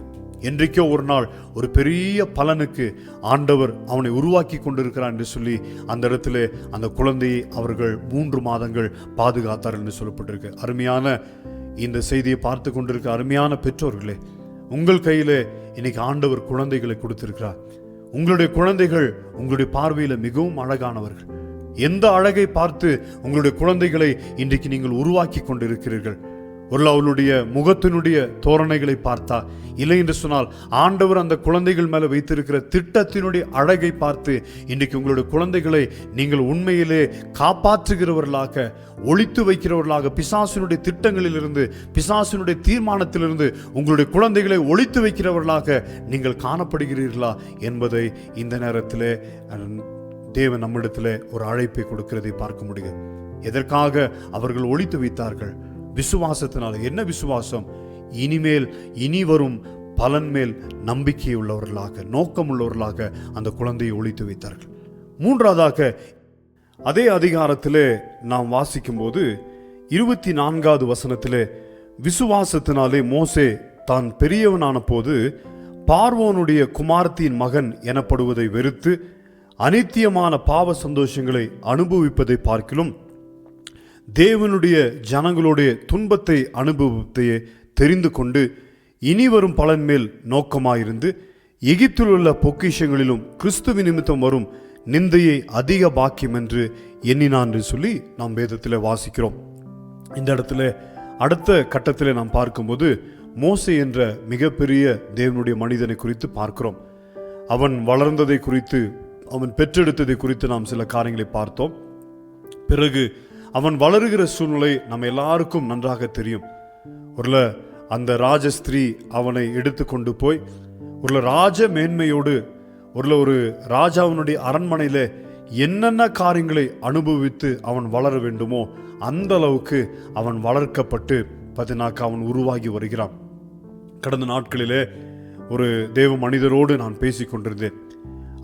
என்றைக்கோ ஒரு நாள் ஒரு பெரிய பலனுக்கு ஆண்டவர் அவனை உருவாக்கி கொண்டிருக்கிறான் என்று சொல்லி அந்த இடத்துல அந்த குழந்தையை அவர்கள் 3 மாதங்கள் பாதுகாத்தார்கள் என்று சொல்லப்பட்டிருக்கு. அருமையான இந்த செய்தியை பார்த்து கொண்டிருக்க அருமையான பெற்றோர்களே, உங்கள் கையிலே இன்னைக்கு ஆண்டவர் குழந்தைகளை கொடுத்திருக்கிறார். உங்களுடைய குழந்தைகள் உங்களுடைய பார்வையில மிகவும் அழகானவர்கள். எந்த அழகை பார்த்து உங்களுடைய குழந்தைகளை இன்றைக்கு நீங்கள் உருவாக்கி கொண்டிருக்கிறீர்கள்? அவளுடைய முகத்தினுடைய தோரணைகளை பார்த்தா, இல்லை என்று சொன்னால் ஆண்டவர் அந்த குழந்தைகள் மேல வைத்திருக்கிற திட்டத்தினுடைய அழகை பார்த்து இன்றைக்கு உங்களுடைய குழந்தைகளை நீங்கள் உண்மையிலே காப்பாற்றுகிறவர்களாக, ஒளித்து வைக்கிறவர்களாக, பிசாசினுடைய திட்டங்களிலிருந்து, பிசாசினுடைய தீர்மானத்திலிருந்து உங்களுடைய குழந்தைகளை ஒளித்து வைக்கிறவர்களாக நீங்கள் காணப்படுகிறீர்களா என்பதை இந்த நேரத்திலே தேவன் நம்மிடத்தில் ஒரு அழைப்பை கொடுக்கிறதை பார்க்க முடியும். எதற்காக அவர்கள் ஒளித்து வைத்தார்கள்? விசுவாசத்தினால. என்ன விசுவாசம்? இனி வரும் பலன் மேல் நம்பிக்கை உள்ளவர்களாக, நோக்கம் உள்ளவர்களாக அந்த குழந்தையை ஒளித்து வைத்தார்கள். 3வதாக அதே அதிகாரத்திலே நாம் வாசிக்கும் போது 24வது வசனத்திலே, விசுவாசத்தினாலே மோசே தான் பெரியவனான போது பார்வோனுடைய குமாரத்தின் மகன் எனப்படுவதை வெறுத்து அனித்தியமான பாவ சந்தோஷங்களை அனுபவிப்பதை பார்க்கிலும் தேவனுடைய ஜனங்களுடைய துன்பத்தை அனுபவத்தையே தெரிந்து கொண்டு இனி வரும் பலன் மேல் நோக்கமாயிருந்து எகிப்தில் உள்ள பொக்கிஷங்களிலும் கிறிஸ்துவ நிமித்தம் வரும் நிந்தையை அதிக பாக்கியம் என்று எண்ணினான் என்று சொல்லி நாம் வேதத்தில் வாசிக்கிறோம். இந்த இடத்துல அடுத்த கட்டத்தில் நாம் பார்க்கும்போது மோசே என்ற மிகப்பெரிய தேவனுடைய மனிதனை குறித்து பார்க்கிறோம். அவன் வளர்ந்ததை குறித்து, அவன் பெற்றெடுத்ததை குறித்து நாம் சில காரியங்களை பார்த்தோம். பிறகு அவன் வளருகிற சூழ்நிலை நம்ம எல்லாருக்கும் நன்றாக தெரியும். அந்த ராஜஸ்திரீ அவனை எடுத்து கொண்டு போய் ராஜ மேன்மையோடு ஒரு ராஜாவினுடைய அரண்மனையில என்னென்ன காரியங்களை அனுபவித்து அவன் வளர வேண்டுமோ அந்த அளவுக்கு அவன் வளர்க்கப்பட்டு அவன் உருவாகி வருகிறான். கடந்த நாட்களிலே ஒரு தேவ மனிதரோடு நான் பேசிக் கொண்டிருந்தேன்.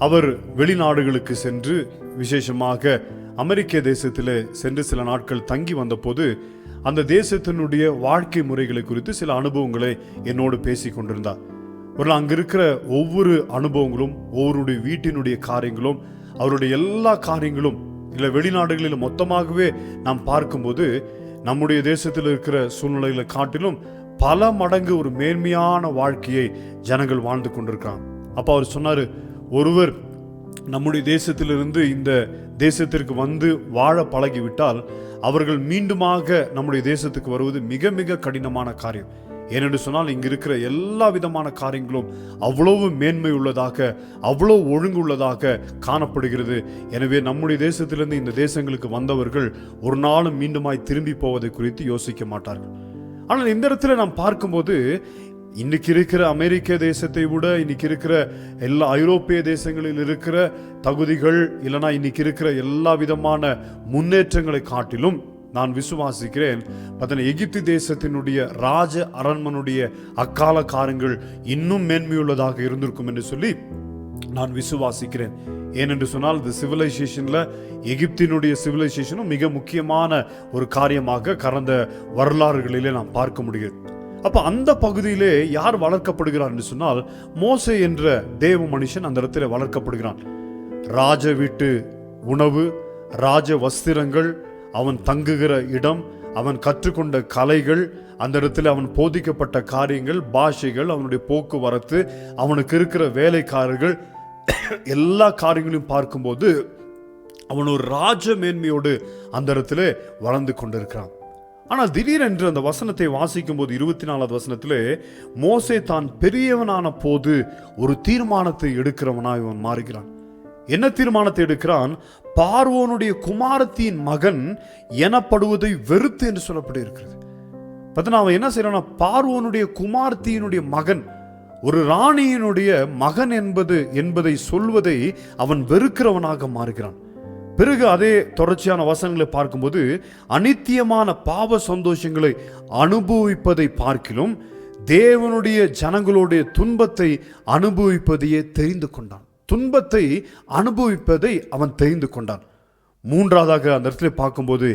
அவர் வெளிநாடுகளுக்கு சென்று, விசேஷமாக அமெரிக்க தேசத்தில் சென்று சில நாட்கள் தங்கி வந்தபோது அந்த தேசத்தினுடைய வாழ்க்கை முறைகளை குறித்து சில அனுபவங்களை என்னோடு பேசி கொண்டிருந்தார். அங்கே இருக்கிற ஒவ்வொரு அனுபவங்களும், ஒவ்வொருடைய வீட்டினுடைய காரியங்களும், அவருடைய எல்லா காரியங்களும், இல்லை வெளிநாடுகளில் மொத்தமாகவே நாம் பார்க்கும்போது நம்முடைய தேசத்தில் இருக்கிற சூழ்நிலைகளை காட்டிலும் பல மடங்கு ஒரு மேன்மையான வாழ்க்கையை ஜனங்கள் வாழ்ந்து கொண்டிருக்கிறாங்க. அப்போ அவர் சொன்னார், ஒருவர் நம்முடைய தேசத்திலிருந்து இந்த தேசத்திற்கு வந்து வாழ பழகிவிட்டால் அவர்கள் மீண்டுமாக நம்முடைய தேசத்துக்கு வருவது மிக மிக கடினமான காரியம். ஏனென்று சொன்னால் இங்கு இருக்கிற எல்லா விதமான காரியங்களும் அவ்வளவு மேன்மை உள்ளதாக, அவ்வளவு ஒழுங்குள்ளதாக காணப்படுகிறது. எனவே நம்முடைய தேசத்திலிருந்து இந்த தேசங்களுக்கு வந்தவர்கள் ஒரு நாளும் மீண்டுமாய் திரும்பி போவதை குறித்து யோசிக்க மாட்டார்கள். ஆனால் இந்த இடத்துல நாம் பார்க்கும்போது இன்னைக்கு இருக்கிற அமெரிக்க தேசத்தை விட இன்னைக்கு இருக்கிற எல்லா ஐரோப்பிய தேசங்களில் இருக்கிற தகுதிகள், இல்லைனா இன்னைக்கு இருக்கிற எல்லா விதமான முன்னேற்றங்களை காட்டிலும் நான் விசுவாசிக்கிறேன் எகிப்து தேசத்தினுடைய ராஜ அரண்மனுடைய அக்கால காரியங்கள் இன்னும் மேன்மையுள்ளதாக இருந்திருக்கும் என்று சொல்லி நான் விசுவாசிக்கிறேன். ஏனென்று சொன்னால் இந்த சிவிலைசேஷன்ல எகிப்தினுடைய சிவிலைசேஷனும் மிக முக்கியமான ஒரு காரியமாக கடந்த வரலாறுகளிலே நாம் பார்க்க முடியும். அப்ப அந்த பகுதியிலே யார் வளர்க்கப்படுகிறார் என்று சொன்னால் மோசே என்ற தேவ மனுஷன் அந்த இடத்துல வளர்க்கப்படுகிறான். ராஜ வீட்டு உணவு, ராஜ வஸ்திரங்கள், அவன் தங்குகிற இடம், அவன் கற்றுக்கொண்ட கலைகள், அந்த இடத்துல அவன் போதிக்கப்பட்ட காரியங்கள், பாஷைகள், அவனுடைய போக்குவரத்து, அவனுக்கு இருக்கிற வேலைக்காரர்கள், எல்லா காரியங்களையும் பார்க்கும்போது அவன் ஒரு ராஜ மேன்மையோடு அந்த இடத்துல வளர்ந்து கொண்டிருக்கிறான். ஆனால் திடீரென்று அந்த வசனத்தை வாசிக்கும் போது 24வது வசனத்திலே மோசே தான் பெரியவனான போது ஒரு தீர்மானத்தை எடுக்கிறவனாய் இவன் மாறுகிறான். என்ன தீர்மானத்தை எடுக்கிறான்? பார்வோனுடைய குமாரத்தின் மகன் எனப்படுவதை வெறுத்து என்று சொல்லப்பட்டு இருக்கிறது. அவன் என்ன செய்யறான்? பார்வோனுடைய குமாரத்தினுடைய மகன், ஒரு ராணியினுடைய மகன் என்பதை சொல்வதை அவன் வெறுக்கிறவனாக மாறுகிறான். பிறகு அதே தொடர்ச்சியான வசனங்களை பார்க்கும்போது, அநித்தியமான பாவ சந்தோஷங்களை அனுபவிப்பதை பார்க்கிலும் தேவனுடைய ஜனங்களுடைய துன்பத்தை அனுபவிப்பதையே தெரிந்து கொண்டான். துன்பத்தை அனுபவிப்பதை அவன் தெரிந்து கொண்டான். மூன்றாவதாக அந்த இடத்துல பார்க்கும்போது,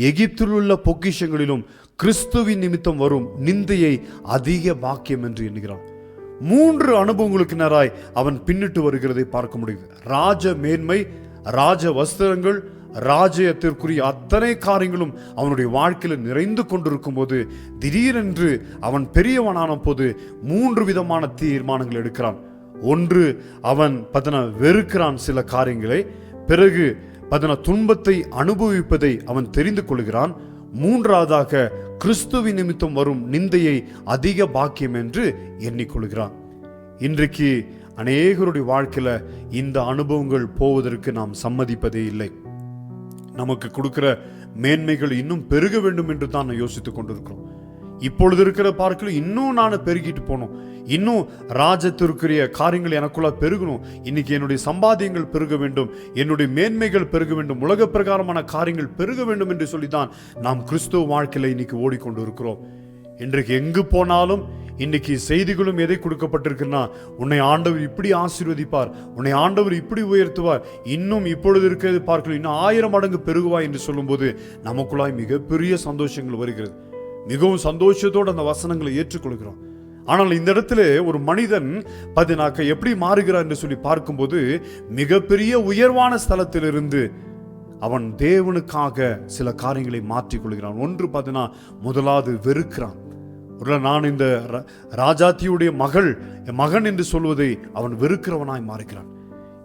எகிப்தில் உள்ள பொக்கிஷங்களிலும் கிறிஸ்துவின் நிமித்தம் வரும் நிந்தையை அதிக பாக்கியம் என்று எண்ணுகிறான். 3 அனுபவங்களுக்கு நேராய் அவன் பின்னிட்டு வருகிறதை பார்க்க முடியுது. ராஜ மேன்மை, ராஜ வஸ்திரங்கள், ராஜ்யத்திற்குரிய அத்தனை காரியங்களும் அவனுடைய வாழ்க்கையில் நிறைந்து கொண்டிருக்கும் போது, திடீரென்று அவன் பெரியவனான போது 3 விதமான தீர்மானங்கள் எடுக்கிறான். ஒன்று, அவன் வெறுக்கிறான் சில காரியங்களை. பிறகு துன்பத்தை அனுபவிப்பதை அவன் தெரிந்து கொள்கிறான். மூன்றாவதாக கிறிஸ்துவின் நிமித்தம் வரும் நிந்தையை அதிக பாக்கியம் என்று எண்ணிக்கொள்கிறான். இன்றைக்கு அநேகருடைய வாழ்க்கையில இந்த அனுபவங்கள் போவதற்கு நாம் சம்மதிப்பதே இல்லை. நமக்கு கொடுக்கிற மேன்மைகள் இன்னும் பெருக வேண்டும் என்று தான் யோசித்துக் கொண்டிருக்கிறோம். இப்பொழுது இருக்கிற பார்க்கல இன்னும் நான் பெருகிட்டு போகணும், இன்னும் ராஜ்யத்திற்குரிய காரியங்கள் எனக்குள்ள பெருகணும், இன்னைக்கு என்னுடைய சம்பாத்தியங்கள் பெருக வேண்டும், என்னுடைய மேன்மைகள் பெருக வேண்டும், உலக பிரகாரமான காரியங்கள் பெருக வேண்டும் என்று சொல்லித்தான் நாம் கிறிஸ்துவ வாழ்க்கையில இன்னைக்கு ஓடிக்கொண்டு இருக்கிறோம். இன்றைக்கு எங்கு போனாலும் இன்னைக்கு செய்திகளும் எதை கொடுக்கப்பட்டிருக்குன்னா, உன்னை ஆண்டவர் இப்படி ஆசீர்வதிப்பார், உன்னை ஆண்டவர் இப்படி உயர்த்துவார், இன்னும் இப்பொழுது இருக்கிறது பார்க்கலாம் இன்னும் 1000 மடங்கு பெருகுவாய் என்று சொல்லும்போது நமக்குள்ளாய் மிகப்பெரிய சந்தோஷங்கள் வருகிறது. மிகவும் சந்தோஷத்தோடு அந்த வசனங்களை ஏற்றுக்கொள்கிறோம். ஆனால் இந்த இடத்துல ஒரு மனிதன் எப்படி மாறுகிறார் என்று சொல்லி பார்க்கும்போது, மிகப்பெரிய உயர்வான ஸ்தலத்திலிருந்து அவன் தேவனுக்காக சில காரியங்களை மாற்றிக்கொள்கிறான். ஒன்று முதலாவது வெறுக்கிறான். நான் இந்த ராஜாத்தியுடைய மகன் என்று சொல்வதை அவன் வெறுக்கிறவனாய் மாறுகிறான்.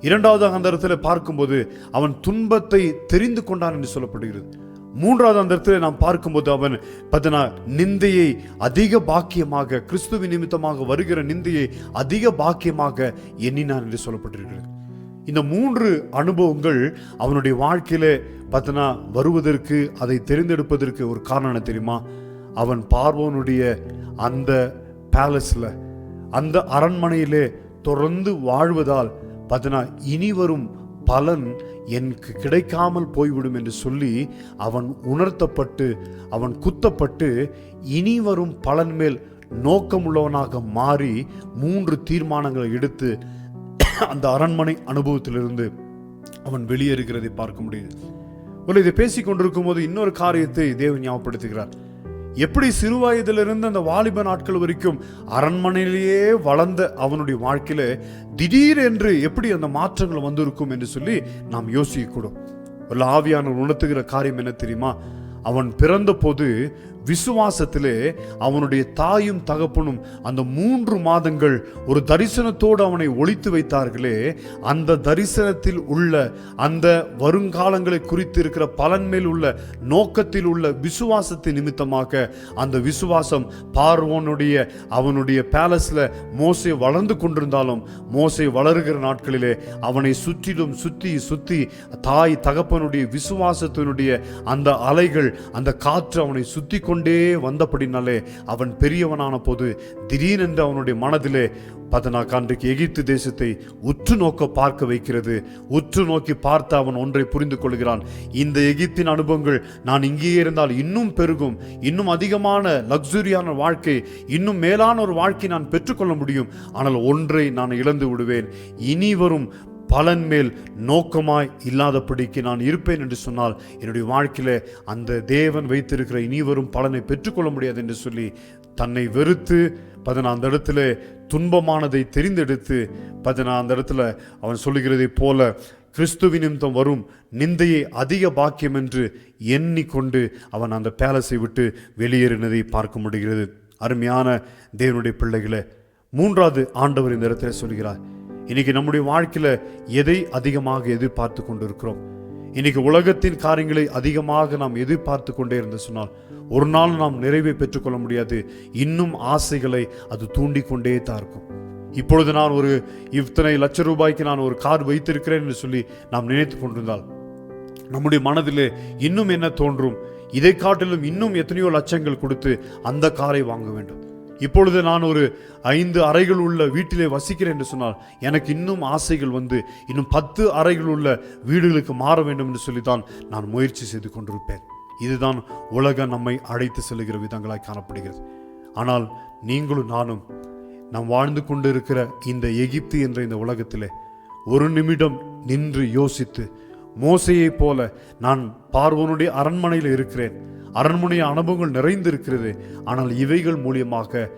இரண்டாவதாக அந்த இடத்துல பார்க்கும்போது அவன் துன்பத்தை தெரிந்து கொண்டான் என்று சொல்லப்படுகிறது. மூன்றாவது அந்த இடத்துல நாம் பார்க்கும்போது அவன் நிந்தையை அதிக பாக்கியமாக, கிறிஸ்துவின் நிமித்தமாக வருகிற நிந்தையை அதிக பாக்கியமாக எண்ணினான் என்று சொல்லப்பட்டிருக்கிறது. இந்த 3 அனுபவங்கள் அவனுடைய வாழ்க்கையில வருவதற்கு, அதை தெரிந்தெடுப்பதற்கு ஒரு காரணம் தெரியுமா? அவன் பார்வோனுடைய அந்த பேலஸ்ல, அந்த அரண்மனையிலே தொடர்ந்து வாழ்வதால் இனி வரும் பலன் எனக்கு கிடைக்காமல் போய்விடும் என்று சொல்லி அவன் உணர்த்தப்பட்டு, அவன் குத்தப்பட்டு, இனி வரும் பலன் மேல் நோக்கமுள்ளவனாக மாறி 3 தீர்மானங்களை எடுத்து அந்த அரண்மனை அனுபவத்திலிருந்து அவன் வெளியேறுகிறதை பார்க்க முடியுது. இதை பேசிக் கொண்டிருக்கும் போது இன்னொரு காரியத்தை தேவன் ஞாபகப்படுத்துகிறார். எப்படி சிறுவயதிலிருந்து அந்த வாலிப நாட்கள் வரைக்கும் அரண்மனையிலேயே வளர்ந்த அவனுடைய வாழ்க்கையில திடீரென்று எப்படி அந்த மாற்றங்கள் வந்திருக்கும் என்று சொல்லி நாம் யோசிக்கக்கூடும். ஒரு ஆவியானவர் உணர்த்துகிற காரியம் என்ன தெரியுமா? அவன் பிறந்த போது விசுவாசத்திலே அவனுடைய தாயும் தகப்பனும் அந்த 3 மாதங்கள் ஒரு தரிசனத்தோடு அவனை ஒளித்து வைத்தார்களே, அந்த தரிசனத்தில் உள்ள அந்த வருங்காலங்களை குறித்து இருக்கிற பலன் மேல் உள்ள நோக்கத்தில் உள்ள விசுவாசத்தின் நிமித்தமாக அந்த விசுவாசம் பார்வோனுடைய அவனுடைய பேலஸ்ல மோசே வளர்ந்து கொண்டிருந்தாலும், மோசே வளருகிற நாட்களிலே அவனை சுற்றிலும் சுத்தி தாய் தகப்பனுடைய விசுவாசத்தினுடைய அந்த அலைகள், அந்த காற்று அவனை சுத்தி கொண்டே வந்தபடினாலே அவன் பெரியவனான போது திடீரென்று அவனுடைய மனதிலே அன்றைக்கு எகிப்து தேசத்தை உற்று நோக்க பார்க்க வைக்கிறது. உற்று நோக்கி பார்த்து அவன் ஒன்றை புரிந்து கொள்கிறான். இந்த எகிப்தின் அனுபவங்கள் நான் இங்கேயே இருந்தால் இன்னும் பெருகும், இன்னும் அதிகமான லக்ஸுரியான வாழ்க்கை, இன்னும் மேலான ஒரு வாழ்க்கை நான் பெற்றுக்கொள்ள முடியும். ஆனால் ஒன்றை நான் இழந்து விடுவேன், இனி வரும் பலன் மேல் நோக்கமாய் இல்லாதபடிக்கு நான் இருப்பேன் என்று சொன்னால் என்னுடைய வாழ்க்கையில அந்த தேவன் வைத்திருக்கிற இனி வரும் பலனை பெற்றுக்கொள்ள முடியாது என்று சொல்லி தன்னை வெறுத்து அந்த இடத்துல துன்பமானதை தெரிந்தெடுத்து அந்த இடத்துல அவன் சொல்லுகிறதை போல கிறிஸ்துவின் நிமித்தம் வரும் நிந்தையை அதிக பாக்கியம் என்று எண்ணிக்கொண்டு அவன் அந்த பேலஸை விட்டு வெளியேறினதை பார்க்க முடிகிறது. அருமையான தேவனுடைய பிள்ளைகளை, 3வது ஆண்டவர் இந்த இடத்துல சொல்கிறார், இன்னைக்கு நம்முடைய வாழ்க்கையில எதை அதிகமாக எதிர்பார்த்து கொண்டிருக்கிறோம்? இன்னைக்கு உலகத்தின் காரியங்களை அதிகமாக நாம் எதிர்பார்த்து கொண்டே இருந்து சொன்னால் ஒரு நாள் நாம் நிறைவை பெற்றுக்கொள்ள முடியாது. இன்னும் ஆசைகளை அது தூண்டிக்கொண்டே தான் இருக்கும். இப்பொழுது நான் ஒரு இத்தனை லட்சம் ரூபாய்க்கு நான் ஒரு கார் வைத்திருக்கிறேன் என்று சொல்லி நாம் நினைத்து கொண்டிருந்தால் நம்முடைய மனதிலே இன்னும் என்ன தோன்றும்? இதை காட்டிலும் இன்னும் எத்தனையோ லட்சங்கள் கொடுத்து அந்த காரை வாங்க வேண்டும். இப்பொழுது நான் ஒரு 5 அறைகள் உள்ள வீட்டிலே வசிக்கிறேன் என்று சொன்னால் எனக்கு இன்னும் ஆசைகள் வந்து இன்னும் 10 அறைகள் உள்ள வீடுகளுக்கு மாற வேண்டும் என்று சொல்லித்தான் நான் முயற்சி செய்து கொண்டிருப்பேன். இதுதான் உலகம் நம்மை அழைத்து செல்கிற விதங்களாய் காணப்படுகிறது. ஆனால் நீங்களும் நானும் நாம் வாழ்ந்து கொண்டிருக்கிற இந்த எகிப்து என்ற இந்த உலகத்திலே ஒரு நிமிடம் நின்று யோசித்து, மோசேயைப் போல நான் பார்வோனுடைய அரண்மனையில் இருக்கிறேன், அரண்மனை அனுபவங்கள் நிறைந்திருக்கிறது, ஆனால் இவைகள் மூலியமாக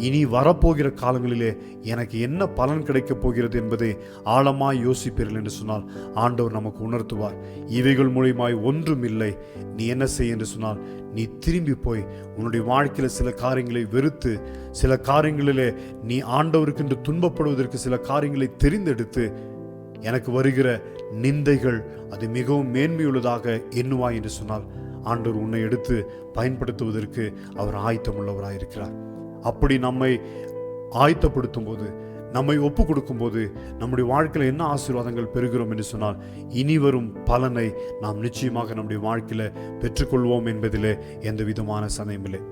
இனி வரப்போகிற காலங்களிலே எனக்கு என்ன பலன் கிடைக்கப் போகிறது என்பதை ஆழமாய் யோசிப்பீர்கள் என்று சொன்னால் ஆண்டவர் நமக்கு உணர்த்துவார். இவைகள் மூலியமாய் ஒன்றும் இல்லை, நீ என்ன செய் என்று சொன்னால் நீ திரும்பி போய் உன்னுடைய வாழ்க்கையில் சில காரியங்களை வெறுத்து, சில காரியங்களிலே நீ ஆண்டவருக்கு என்று துன்பப்படுவதற்கு சில காரியங்களை தெரிந்தெடுத்து, எனக்கு வருகிற நிந்தைகள் அது மிகவும் மேன்மையுள்ளதாக எண்ணுவாய் என்று சொன்னால் ஆண்டவர் உன்னை எடுத்து பயன்படுத்துவதற்கு அவர் ஆயத்தமுள்ளவராயிருக்கிறார். அப்படி நம்மை ஆயத்தப்படுத்தும் போது, நம்மை ஒப்பு கொடுக்கும் போது நம்முடைய வாழ்க்கையில் என்ன ஆசீர்வாதங்கள் பெறுகிறோம் என்று சொன்னால் இனி வரும் பலனை நாம் நிச்சயமாக நம்முடைய வாழ்க்கையில் பெற்றுக்கொள்வோம் என்பதிலே எந்த விதமான சந்தேகமில்லை.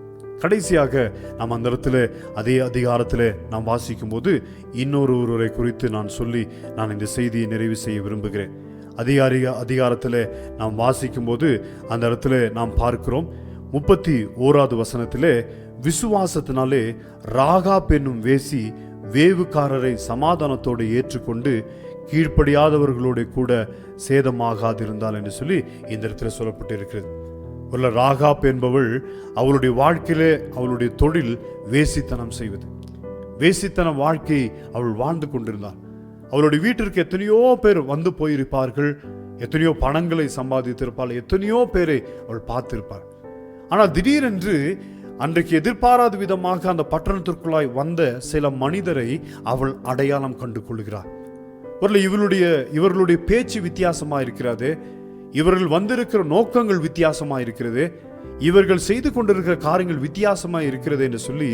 கடைசியாக நாம் அந்த இடத்துல அதே அதிகாரத்தில் நாம் வாசிக்கும் போது இன்னொருவரை குறித்து நான் சொல்லி நான் இந்த செய்தியை நிறைவு செய்ய விரும்புகிறேன். அதிகாரத்தில் நாம் வாசிக்கும் போது அந்த இடத்துல நாம் பார்க்கிறோம் 31வது வசனத்திலே, விசுவாசத்தினாலே ராகாப் என்னும் வேசி வேவுக்காரரை சமாதானத்தோடு ஏற்றுக்கொண்டு கீழ்ப்படியாதவர்களோடு கூட சேதமாகாதிருந்தாள் என்று சொல்லி இந்த இடத்துல சொல்லப்பட்டிருக்கிறது. உள்ள ராகாப் என்பவள் அவளுடைய வாழ்க்கையிலே அவளுடைய தொழில் வேசித்தனம் செய்வது. வேசித்தன வாழ்க்கையை அவள் வாழ்ந்து கொண்டிருந்தாள். அவளுடைய வீட்டிற்கு எத்தனையோ பேர் வந்து போயிருப்பார்கள், எத்தனையோ பணங்களை சம்பாதித்திருப்பாள், எத்தனையோ பேரை அவள் பார்த்திருப்பாள். ஆனால் திடீரென்று அன்றைக்கு எதிர்பாராத விதமாக அந்த பட்டணத்திற்குள்ளாய் வந்த சில மனிதரை அவள் அடையாளம் கண்டு கொள்கிறார். இவர்களுடைய பேச்சு வித்தியாசமாக இருக்கிறது, இவர்கள் வந்திருக்கிற நோக்கங்கள் வித்தியாசமாக இருக்கிறது, இவர்கள் செய்து கொண்டிருக்கிற காரியங்கள் வித்தியாசமாக இருக்கிறது என்று சொல்லி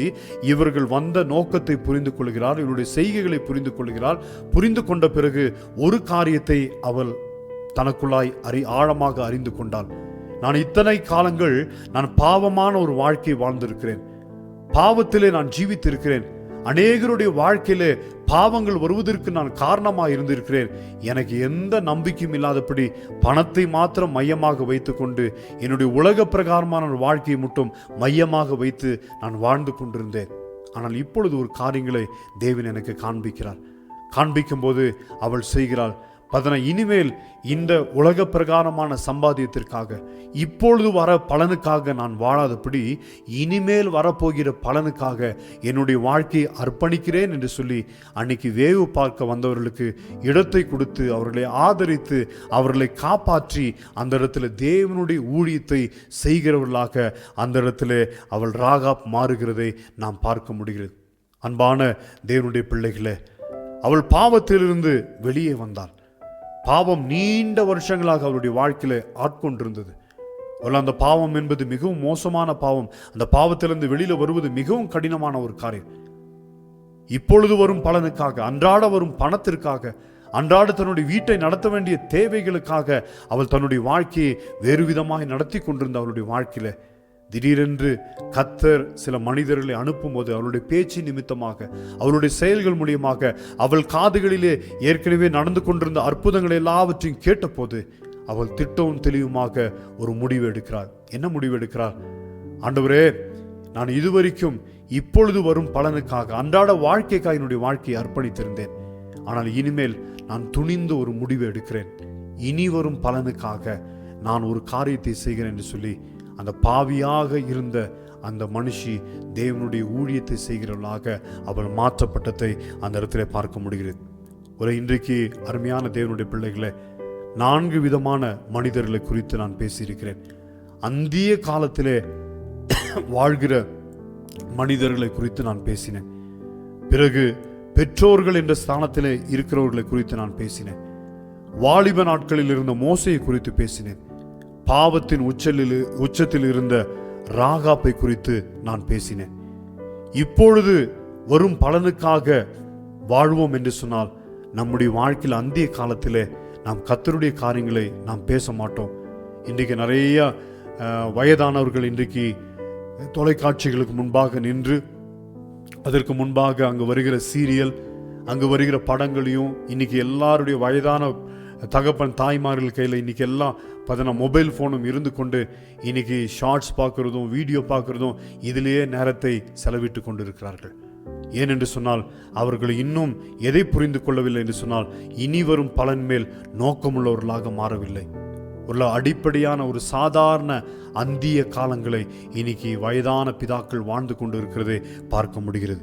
இவர்கள் வந்த நோக்கத்தை புரிந்து கொள்கிறார், இவருடைய செய்கைகளை புரிந்து கொள்கிறார். புரிந்து கொண்ட பிறகு ஒரு காரியத்தை அவள் தனக்குள்ளாய் ஆழமாக அறிந்து கொண்டாள். நான் இத்தனை காலங்கள் நான் பாவமான ஒரு வாழ்க்கையை வாழ்ந்திருக்கிறேன், பாவத்திலே நான் ஜீவித்திருக்கிறேன், அநேகருடைய வாழ்க்கையிலே பாவங்கள் வருவதற்கு நான் காரணமாக இருந்திருக்கிறேன். எனக்கு எந்த நம்பிக்கையும் இல்லாதபடி பணத்தை மாத்திரம் மையமாக வைத்துக்கொண்டு என்னுடைய உலக பிரகாரமான வாழ்க்கையை மட்டும் மையமாக வைத்து நான் வாழ்ந்து கொண்டிருந்தேன். ஆனால் இப்பொழுது ஒரு காரியங்களை தேவன் எனக்கு காண்பிக்கிறார். காண்பிக்கும் போது அவள் செய்கிறாள், இனிமேல் இந்த உலக பிரகாரமான சம்பாத்தியத்திற்காக இப்பொழுது வர பலனுக்காக நான் வாழாதபடி இனிமேல் வரப்போகிற பலனுக்காக என்னுடைய வாழ்க்கையை அர்ப்பணிக்கிறேன் என்று சொல்லி அன்னைக்கு வேவு பார்க்க வந்தவர்களுக்கு இடத்தை கொடுத்து அவர்களை ஆதரித்து அவர்களை காப்பாற்றி அந்த இடத்துல தேவனுடைய ஊழியத்தை செய்கிறவர்களாக அந்த இடத்துல அவள் ராகாப் மாறுகிறதை நாம் பார்க்க முடிகிறது. அன்பான தேவனுடைய பிள்ளைகளே, அவள் பாவத்திலிருந்து வெளியே வந்தாள். பாவம் நீண்ட வருஷங்களாக அவருடைய வாழ்க்கையில ஆட்கொண்டிருந்தது. அந்த பாவம் என்பது மிகவும் மோசமான பாவம். அந்த பாவத்திலிருந்து வெளியில வருவது மிகவும் கடினமான ஒரு காரியம். இப்பொழுது வரும் பலனுக்காக, அன்றாட வரும் பணத்திற்காக, அன்றாட தன்னுடைய வீட்டை நடத்த வேண்டிய தேவைகளுக்காக அவள் தன்னுடைய வாழ்க்கையை வேறு விதமாக நடத்தி கொண்டிருந்த அவளுடைய வாழ்க்கையில திடீரென்று கர்த்தர் சில மனிதர்களை அனுப்பும் போது அவளுடைய பேச்சு நிமித்தமாக, அவளுடைய செயல்கள் மூலியமாக, அவள் காதுகளிலே ஏற்கனவே நடந்து கொண்டிருந்த அற்புதங்கள் எல்லாவற்றையும் கேட்டபோது அவள் திட்டவும் தெளிவுமாக ஒரு முடிவு எடுக்கிறாள். என்ன முடிவு எடுக்கிறாள்? ஆண்டவரே, நான் இதுவரைக்கும் இப்பொழுது வரும் பலனுக்காக, அன்றாட வாழ்க்கைக்காக என்னுடைய வாழ்க்கையை அர்ப்பணித்திருந்தேன். ஆனால் இனிமேல் நான் துணிந்து ஒரு முடிவு எடுக்கிறேன். இனி வரும் பலனுக்காக நான் ஒரு காரியத்தை செய்கிறேன் என்று சொல்லி அந்த பாவியாக இருந்த அந்த மனுஷி தேவனுடைய ஊழியத்தை செய்கிறவளாக அவள் மாற்றப்பட்டதை அந்த இடத்துல பார்க்க முடிகிறது. இன்றைக்கு அருமையான தேவனுடைய பிள்ளைகளை 4 விதமான மனிதர்களை குறித்து நான் பேசியிருக்கிறேன். அந்திய காலத்திலே வாழ்கிற மனிதர்களை குறித்து நான் பேசினேன். பிறகு பெற்றோர்கள் என்ற ஸ்தானத்திலே இருக்கிறவர்களை குறித்து நான் பேசினேன். வாலிப நாட்களில் இருந்த மோசையை குறித்து பேசினேன். பாவத்தின் உச்சத்தில் இருந்த ராகாப்பை குறித்து நான் பேசினேன். இப்பொழுது வரும் பலனுக்காக வாழ்வோம் என்று சொன்னால் நம்முடைய வாழ்க்கையில் அந்திய காலத்திலே நாம் கர்த்தருடைய காரியங்களை நாம் பேச மாட்டோம். இன்றைக்கு நிறைய வயதானவர்கள் இன்றைக்கு தொலைக்காட்சிகளுக்கு முன்பாக நின்று அதற்கு முன்பாக அங்கு வருகிற சீரியல், அங்கு வருகிற படங்களையும் இன்னைக்கு எல்லாருடைய வயதான தகப்பன் தாய்மார்கள் கையில் இன்னைக்கு எல்லாம் பார்த்தீங்கன்னா மொபைல் ஃபோனும் இருந்து கொண்டு இன்னைக்கு ஷார்ட்ஸ் பார்க்குறதும் வீடியோ பார்க்குறதும் இதிலேயே நேரத்தை செலவிட்டு கொண்டு இருக்கிறார்கள். ஏனென்று சொன்னால் அவர்கள் இன்னும் எதை புரிந்து கொள்ளவில்லை என்று சொன்னால் இனி வரும் பலன் மேல் நோக்கமுள்ளவர்களாக மாறவில்லை. ஒரு அடிப்படையான ஒரு சாதாரண அந்திய காலங்களை இன்னைக்கு வயதான பிதாக்கள் வாழ்ந்து கொண்டு இருக்கிறதை பார்க்க முடிகிறது.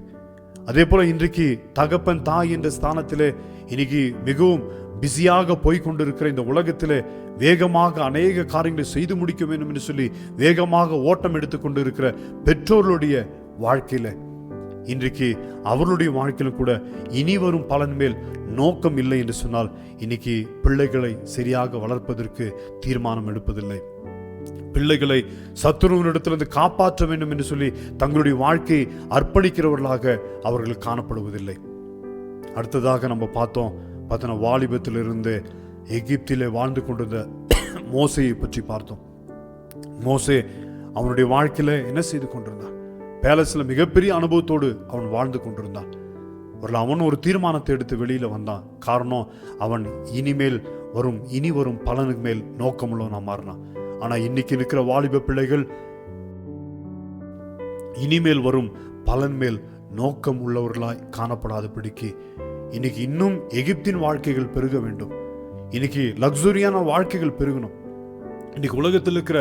அதே போல இன்றைக்கு தகப்பன் தாய் என்ற ஸ்தானத்திலே இன்னைக்கு மிகவும் பிஸியாக போய்கொண்டிருக்கிற இந்த உலகத்திலே வேகமாக அநேக காரியங்களை செய்து முடிக்க வேண்டும் என்று சொல்லி வேகமாக ஓட்டம் எடுத்துக்கொண்டு இருக்கிற பெற்றோர்களுடைய வாழ்க்கையில இன்றைக்கு அவர்களுடைய வாழ்க்கையிலும் கூட இனி வரும் பலன் மேல் நோக்கம் இல்லை என்று சொன்னால் இன்னைக்கு பிள்ளைகளை சரியாக வளர்ப்பதற்கு தீர்மானம் எடுப்பதில்லை. பிள்ளைகளை சத்துருவினிடத்திலிருந்து காப்பாற்ற வேண்டும் என்று சொல்லி தங்களுடைய வாழ்க்கையை அர்ப்பணிக்கிறவர்களாக அவர்கள் காணப்படுவதில்லை. அடுத்ததாக நம்ம பார்த்தோம் வாலிபத்திலிருந்து எகிப்திலே வாழ்ந்து கொண்டிருந்த மோசையை பற்றி பார்த்தோம். மோசே அவனுடைய வாழ்க்கையில என்ன செய்து கொண்டிருந்தான்? பேலஸ்ல மிகப்பெரிய அனுபவத்தோடு அவன் வாழ்ந்து கொண்டிருந்தான். அவன் ஒரு தீர்மானத்தை எடுத்து வெளியில வந்தான். காரணம், அவன் இனி வரும் பலனுக்கு மேல் நோக்கமுள்ளவனா மாறினான். ஆனா இன்னைக்கு இருக்கிற வாலிப பிள்ளைகள் இனிமேல் வரும் பலன் மேல் நோக்கம் உள்ளவர்களாய் காணப்படாதபடிக்கு இன்னைக்கு இன்னும் எகிப்தின் வாழ்க்கைகள் பெருக வேண்டும். இன்னைக்கு லக்ஸுரியான வாழ்க்கைகள் பெருகணும். இன்னைக்கு உலகத்தில் இருக்கிற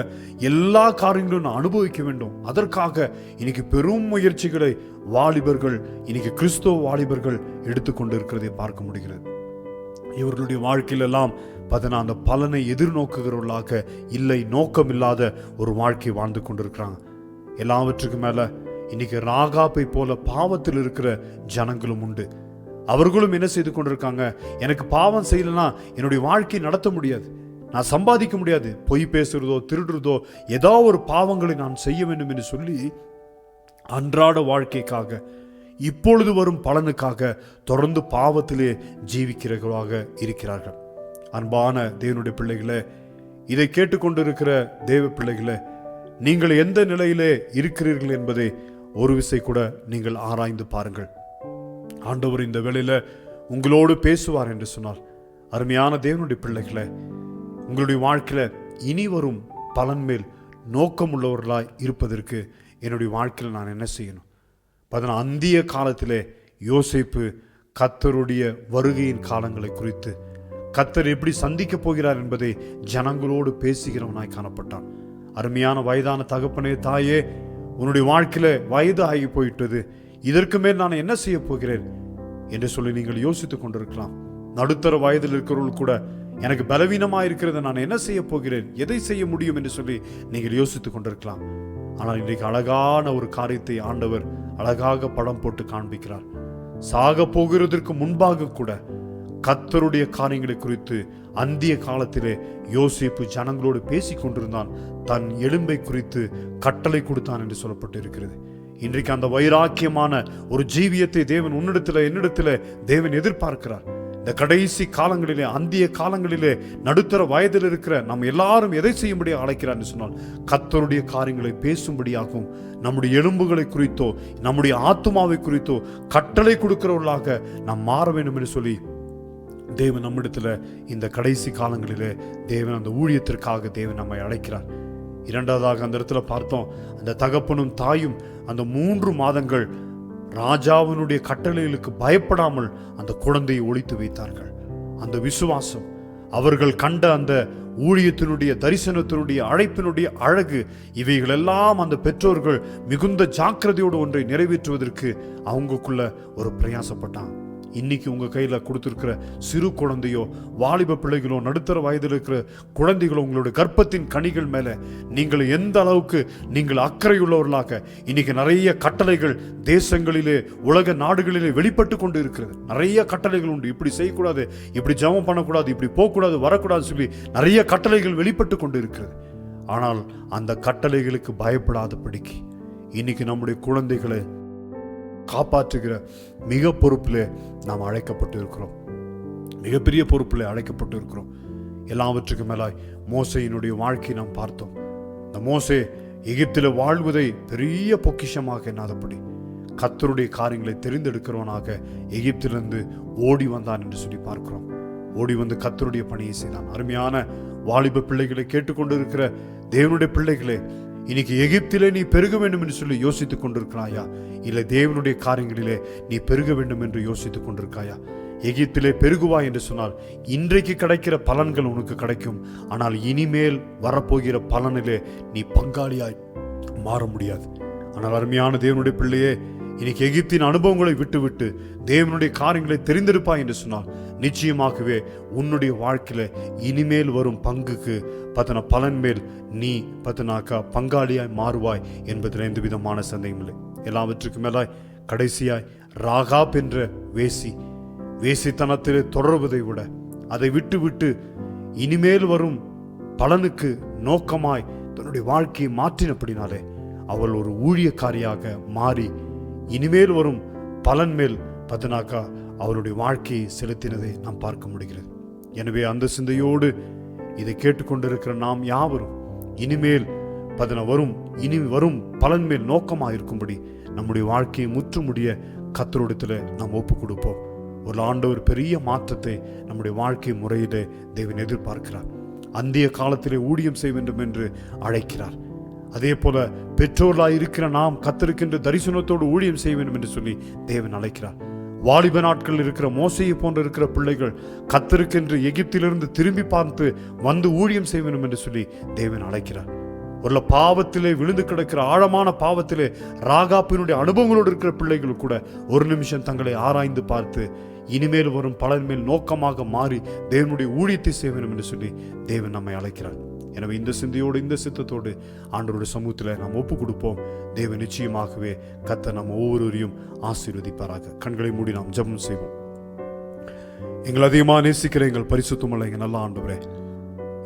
எல்லா காரியங்களும் நான் அனுபவிக்க வேண்டும். அதற்காக இன்னைக்கு பெரும் முயற்சிகளை வாலிபர்கள், இன்னைக்கு கிறிஸ்தவ வாலிபர்கள் எடுத்துக்கொண்டு இருக்கிறதை பார்க்க முடிகிறது. இவர்களுடைய வாழ்க்கையிலெல்லாம் அந்த பலனை எதிர்நோக்குகிறவர்களாக இல்லை, நோக்கம் இல்லாத ஒரு வாழ்க்கை வாழ்ந்து கொண்டிருக்கிறாங்க. எல்லாவற்றுக்கும் மேல இன்னைக்கு ராகாப்பை போல பாவத்தில் இருக்கிற ஜனங்களும் உண்டு. அவர்களும் என்ன செய்து கொண்டிருக்காங்க? எனக்கு பாவம் செய்யலன்னா என்னுடைய வாழ்க்கை நடத்த முடியாது, நான் சம்பாதிக்க முடியாது, பொய் பேசுறதோ திருடுறதோ ஏதோ ஒரு பாவங்களை நான் செய்ய வேண்டும் என்று சொல்லி அன்றாட வாழ்க்கைக்காக, இப்பொழுது வரும் பலனுக்காக தொடர்ந்து பாவத்திலே ஜீவிக்கிறவர்களாக இருக்கிறார்கள். அன்பான தேவனுடைய பிள்ளைகளே, இதை கேட்டுக்கொண்டிருக்கிற தேவ பிள்ளைகளே, நீங்கள் எந்த நிலையிலே இருக்கிறீர்கள் என்பதை ஒரு விசை கூட நீங்கள் ஆராய்ந்து பாருங்கள். ஆண்டவர் இந்த வேளையில உங்களோடு பேசுவார் என்று சொன்னார். அருமையான தேவனுடைய பிள்ளைகளே, உங்களுடைய வாழ்க்கையில இனி வரும் பலன் மேல் நோக்கம் உள்ளவர்களாய் இருப்பதற்கு என்னுடைய வாழ்க்கையில் நான் என்ன செய்யணும்? அந்திய காலத்திலே யோசேப்பு கர்த்தருடைய வருகையின் காலங்களை குறித்து, கர்த்தர் எப்படி சந்திக்க போகிறார் என்பதை ஜனங்களோடு பேசுகிறவனாய் காணப்பட்டான். அருமையான வயதான தகப்பனே, தாயே, உன்னுடைய வாழ்க்கையில வயது ஆகி போயிட்டது, இதற்கு மேல் நான் என்ன செய்ய போகிறேன் என்று சொல்லி நீங்கள் யோசித்துக் கொண்டிருக்கலாம். நடுத்தர வயதில் இருக்கிறவர்கள் கூட எனக்கு பலவீனமாக இருக்கிறது, நான் என்ன செய்ய போகிறேன், எதை செய்ய முடியும் என்று சொல்லி நீங்கள் யோசித்துக் கொண்டிருக்கலாம். ஆனால் இன்றைக்கு அழகான ஒரு காரியத்தை ஆண்டவர் அழகாக படம் போட்டு காண்பிக்கிறார். சாக போகிறதற்கு முன்பாக கூட கர்த்தருடைய காரியங்களை குறித்து அந்திய காலத்திலே யோசேப்பு ஜனங்களோடு பேசிக் கொண்டிருந்தான். தன் எலும்பை குறித்து கட்டளை கொடுத்தான் என்று சொல்லப்பட்டு இருக்கிறது. இன்றைக்கு அந்த வைராக்கியமான ஒரு ஜீவியத்தை தேவன் உன்னிடத்தில் என்னிடத்தில் தேவன் எதிர்பார்க்கிறார். இந்த கடைசி காலங்களிலே, அந்திய காலங்களிலே, நடுத்தர வயதில் இருக்கிற நம்ம எல்லாரும் எதை செய்யும்படியாக அழைக்கிறார் என்று சொன்னால் கர்த்தருடைய காரியங்களை பேசும்படியாகவும், நம்முடைய எலும்புகளை குறித்தோ நம்முடைய ஆத்துமாவை குறித்தோ கட்டளை கொடுக்கிறவர்களாக நாம் மாற வேண்டும் என்று சொல்லி தேவன் நம்மிடத்துல இந்த கடைசி காலங்களிலே தேவன் அந்த ஊழியத்திற்காக தேவன் நம்மை அழைக்கிறார். இரண்டாவதாக அந்த இடத்துல பார்த்தோம், அந்த தகப்பனும் தாயும் அந்த 3 மாதங்கள் ராஜாவினுடைய கட்டளைகளுக்கு பயப்படாமல் அந்த குழந்தையை ஒளித்து வைத்தார்கள். அந்த விசுவாசம், அவர்கள் கண்ட அந்த ஊழியத்தினுடைய தரிசனத்தினுடைய அழைப்பினுடைய அழகு, இவைகள் எல்லாம் அந்த பெற்றோர்கள் மிகுந்த ஜாக்கிரதையோடு ஒன்றை நிறைவேற்றுவதற்கு அவங்களுக்குள்ள ஒரு பிரயாசப்பட்டாங்க. இன்னைக்கு உங்க கையில கொடுத்திருக்கிற சிறு குழந்தையோ வாலிப பிள்ளைகளோ நடுத்தர வயதில் இருக்கிற குழந்தைகளோ உங்களுடைய கர்ப்பத்தின் கனிகள் மேல நீங்கள் எந்த அளவுக்கு நீங்கள் அக்கறையுள்ளவர்களாக, இன்னைக்கு நிறைய கட்டளைகள் தேசங்களிலே உலக நாடுகளிலே வெளிப்பட்டு கொண்டு இருக்கிறது. நிறைய கட்டளைகள் உண்டு. இப்படி செய்யக்கூடாது, இப்படி ஜெபம் பண்ணக்கூடாது, இப்படி போகக்கூடாது, வரக்கூடாது சொல்லி நிறைய கட்டளைகள் வெளிப்பட்டு கொண்டு இருக்கிறது. ஆனால் அந்த கட்டளைகளுக்கு பயப்படாதபடிக்கு இன்னைக்கு நம்முடைய குழந்தைகளை காப்பாற்றுகிற மிக பொறுப்பிலே நாம் அழைக்கப்பட்டு இருக்கிறோம். மிகப்பெரிய பொறுப்பிலே அழைக்கப்பட்டு இருக்கிறோம். எல்லாவற்றுக்கும் மேலாய் மோசையினுடைய வாழ்க்கையை நாம் பார்த்தோம். இந்த மோசே எகிப்தில் வாழ்வதை பெரிய பொக்கிஷமாக எண்ணாதபடி கர்த்தருடைய காரியங்களை தெரிந்தெடுக்கிறவனாக எகிப்திலிருந்து ஓடி வந்தான் என்று சொல்லி பார்க்கிறோம். ஓடி வந்து கர்த்தருடைய பணியை செய்தான். அருமையான வாலிப பிள்ளைகளை கேட்டுக்கொண்டிருக்கிற தேவனுடைய பிள்ளைகளே, இன்னைக்கு எகிப்திலே நீ பெருக வேண்டும் என்று சொல்லி யோசித்துக் கொண்டிருக்கிறாயா? இல்லை தேவனுடைய காரியங்களிலே நீ பெருக வேண்டும் என்று யோசித்துக் கொண்டிருக்காயா? எகிப்திலே பெருகுவாய் என்று சொன்னால் இன்றைக்கு கிடைக்கிற பலன்கள் உனக்கு கிடைக்கும். ஆனால் இனிமேல் வரப்போகிற பலனிலே நீ பங்காளியாய் மாற முடியாது. ஆனால் அருமையான தேவனுடைய பிள்ளையே, இன்னைக்கு எகிப்தின் அனுபவங்களை விட்டுவிட்டு தேவனுடைய காரியங்களை தெரிந்தெடுப்பாய் என்று சொன்னால் நிச்சயமாகவே உன்னுடைய வாழ்க்கையில இனிமேல் வரும் பங்குக்கு பலன் மேல் நீ பங்காளியாய் மாறுவாய் என்பதில் எந்த விதமான சந்தேகம் இல்லை. எல்லாவற்றுக்கும் மேலாய் கடைசியாய் ராகாப் என்ற வேசித்தனத்திலே தொடர்வதை விட அதை விட்டு இனிமேல் வரும் பலனுக்கு நோக்கமாய் தன்னுடைய வாழ்க்கையை மாற்றினபடினாலே அவள் ஒரு ஊழியக்காரியாக மாறி இனிமேல் வரும் பலன் மேல் அவருடைய வாழ்க்கையை செலுத்தினதை நாம் பார்க்க முடிகிறது. எனவே அந்த சிந்தையோடு இதை கேட்டுக்கொண்டிருக்கிற நாம் யாவரும் இனிமேல் வரும் பலன் மேல் நோக்கமாக இருக்கும்படி நம்முடைய வாழ்க்கையை முற்றுமுடிய கர்த்தரிடத்தில் நாம் ஒப்பு கொடுப்போம். ஒரு ஆண்டவர் பெரிய மாற்றத்தை நம்முடைய வாழ்க்கை முறையிலே தேவன் எதிர்பார்க்கிறார். அந்திய காலத்திலே ஊழியம் செய்ய வேண்டும் என்று அழைக்கிறார். அதே போல பெற்றோர்களாய் இருக்கிற நாம் கர்த்தருக்கென்று தரிசனத்தோடு ஊழியம் செய்ய வேண்டும் என்று சொல்லி தேவன் அழைக்கிறார். வாலிப நாட்கள் இருக்கிற மோசையை போன்ற இருக்கிற பிள்ளைகள் கர்த்தருக்கென்று எகிப்திலிருந்து திரும்பி பார்த்து வந்து ஊழியம் செய்ய வேண்டும் என்று சொல்லி தேவன் அழைக்கிறார். ஒரு பாவத்திலே விழுந்து கிடக்கிற ஆழமான பாவத்திலே ராகாப்பினுடைய அனுபவங்களோடு இருக்கிற பிள்ளைகள் கூட ஒரு நிமிஷம் தங்களை ஆராய்ந்து பார்த்து இனிமேல் வரும் பலன் மேல் நோக்கமாக மாறி தேவனுடைய ஊழியத்தை செய்ய வேண்டும் என்று சொல்லி தேவன் நம்மை அழைக்கிறார். எனவே இந்த சிந்தையோடு இந்த சித்தத்தோடு ஆண்டவருடைய சமூகத்தில் நாம் ஒப்பு கொடுப்போம். தேவன் நிச்சயமாகவே கர்த்தர் நம்ம ஒவ்வொருவரையும் ஆசீர்வதிப்பாராக. கண்களை மூடி நாம் ஜெபம் செய்வோம். எங்கள் அதிகமாக நேசிக்கிற எங்கள் பரிசுத்தமுள்ள எங்கள் நல்ல ஆண்டவரே,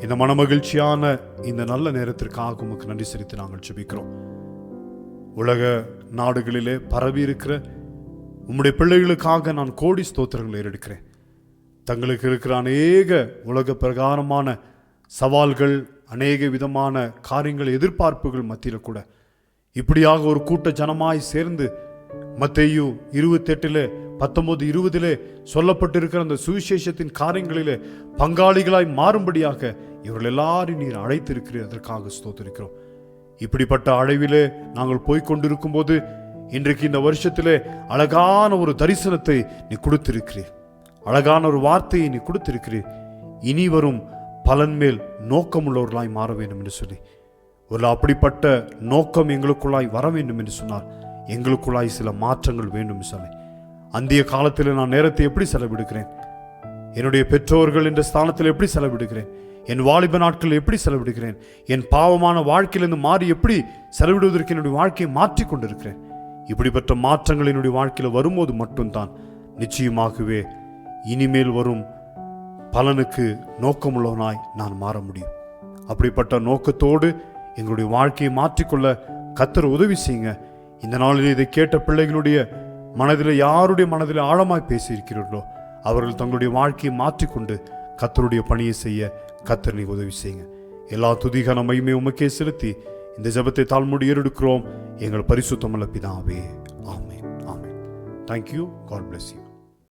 இந்த மனமகிழ்ச்சியான இந்த நல்ல நேரத்திற்காக உமக்கு நன்றி செலுத்தி நாங்கள் ஜெபிக்கிறோம். உலக நாடுகளிலே பரவி இருக்கிற உம்முடைய பிள்ளைகளுக்காக நான் கோடி ஸ்தோத்திரங்களை ஏறெடுக்கிறேன். தங்களுக்கு இருக்கிற அநேக உலக பிரகாரமான சவால்கள், அநேக விதமான காரியங்கள், எதிர்பார்ப்புகள் மத்தியில் கூட இப்படியாக ஒரு கூட்ட ஜனமாய் சேர்ந்து மத்தேயு 28:19-20 சொல்லப்பட்டிருக்கிற அந்த சுவிசேஷத்தின் காரியங்களிலே பங்காளிகளாய் மாறும்படியாக இவர்கள் எல்லாரும் நீர் அழைத்திருக்கிறீர். அதற்காக ஸ்தோத்திரிக்கிறோம். இப்படிப்பட்ட அழைவிலே நாங்கள் போய்கொண்டிருக்கும் போது இன்றைக்கு இந்த வருஷத்திலே அழகான ஒரு தரிசனத்தை நீ கொடுத்திருக்கிறீர். அழகான ஒரு வார்த்தையை நீ கொடுத்திருக்கிறீர். இனி வரும் பலன் மேல் நோக்கமுள்ளவர்களாய் மாற வேண்டும் என்று சொல்லி ஒரு அப்படிப்பட்ட நோக்கம் எங்களுக்குள்ளாய் வர வேண்டும் என்று சொன்னார். எங்களுக்குள்ளாய் சில மாற்றங்கள் வேண்டும் சொல்லி அந்திய காலத்தில் நான் நேரத்தை எப்படி செலவிடுகிறேன், என்னுடைய பெற்றோர்கள் என்ற ஸ்தானத்தில் எப்படி செலவிடுகிறேன், என் வாலிப நாட்கள் எப்படி செலவிடுகிறேன், என் பாவமான வாழ்க்கையிலிருந்து மாறி எப்படி செலவிடுவதற்கு என்னுடைய வாழ்க்கையை மாற்றி கொண்டிருக்கிறேன். இப்படிப்பட்ட மாற்றங்கள் என்னுடைய வாழ்க்கையில் வரும்போது மட்டும்தான் நிச்சயமாகவே இனிமேல் வரும் பலனுக்கு நோக்கமுள்ளவனாய் நான் மாற முடியும். அப்படிப்பட்ட நோக்கத்தோடு எங்களுடைய வாழ்க்கையை மாற்றிக்கொள்ள கர்த்தர் உதவி செய்யுங்க. இந்த நாளில் இதை கேட்ட பிள்ளைகளுடைய மனதில் யாருடைய மனதில் ஆழமாய் பேசியிருக்கிறீர்களோ அவர்கள் தங்களுடைய வாழ்க்கையை மாற்றிக்கொண்டு கர்த்தருடைய பணியை செய்ய கர்த்தர் நீ உதவி செய்யுங்க. எல்லா துதிகான மகிமை உமக்கே செலுத்தி இந்த ஜெபத்தை தாழ்மையோடு ஏறெடுக்கிறோம் எங்கள் பரிசுத்தமுள்ள பிதாவே. ஆமென், ஆமென். Thank you. God bless you.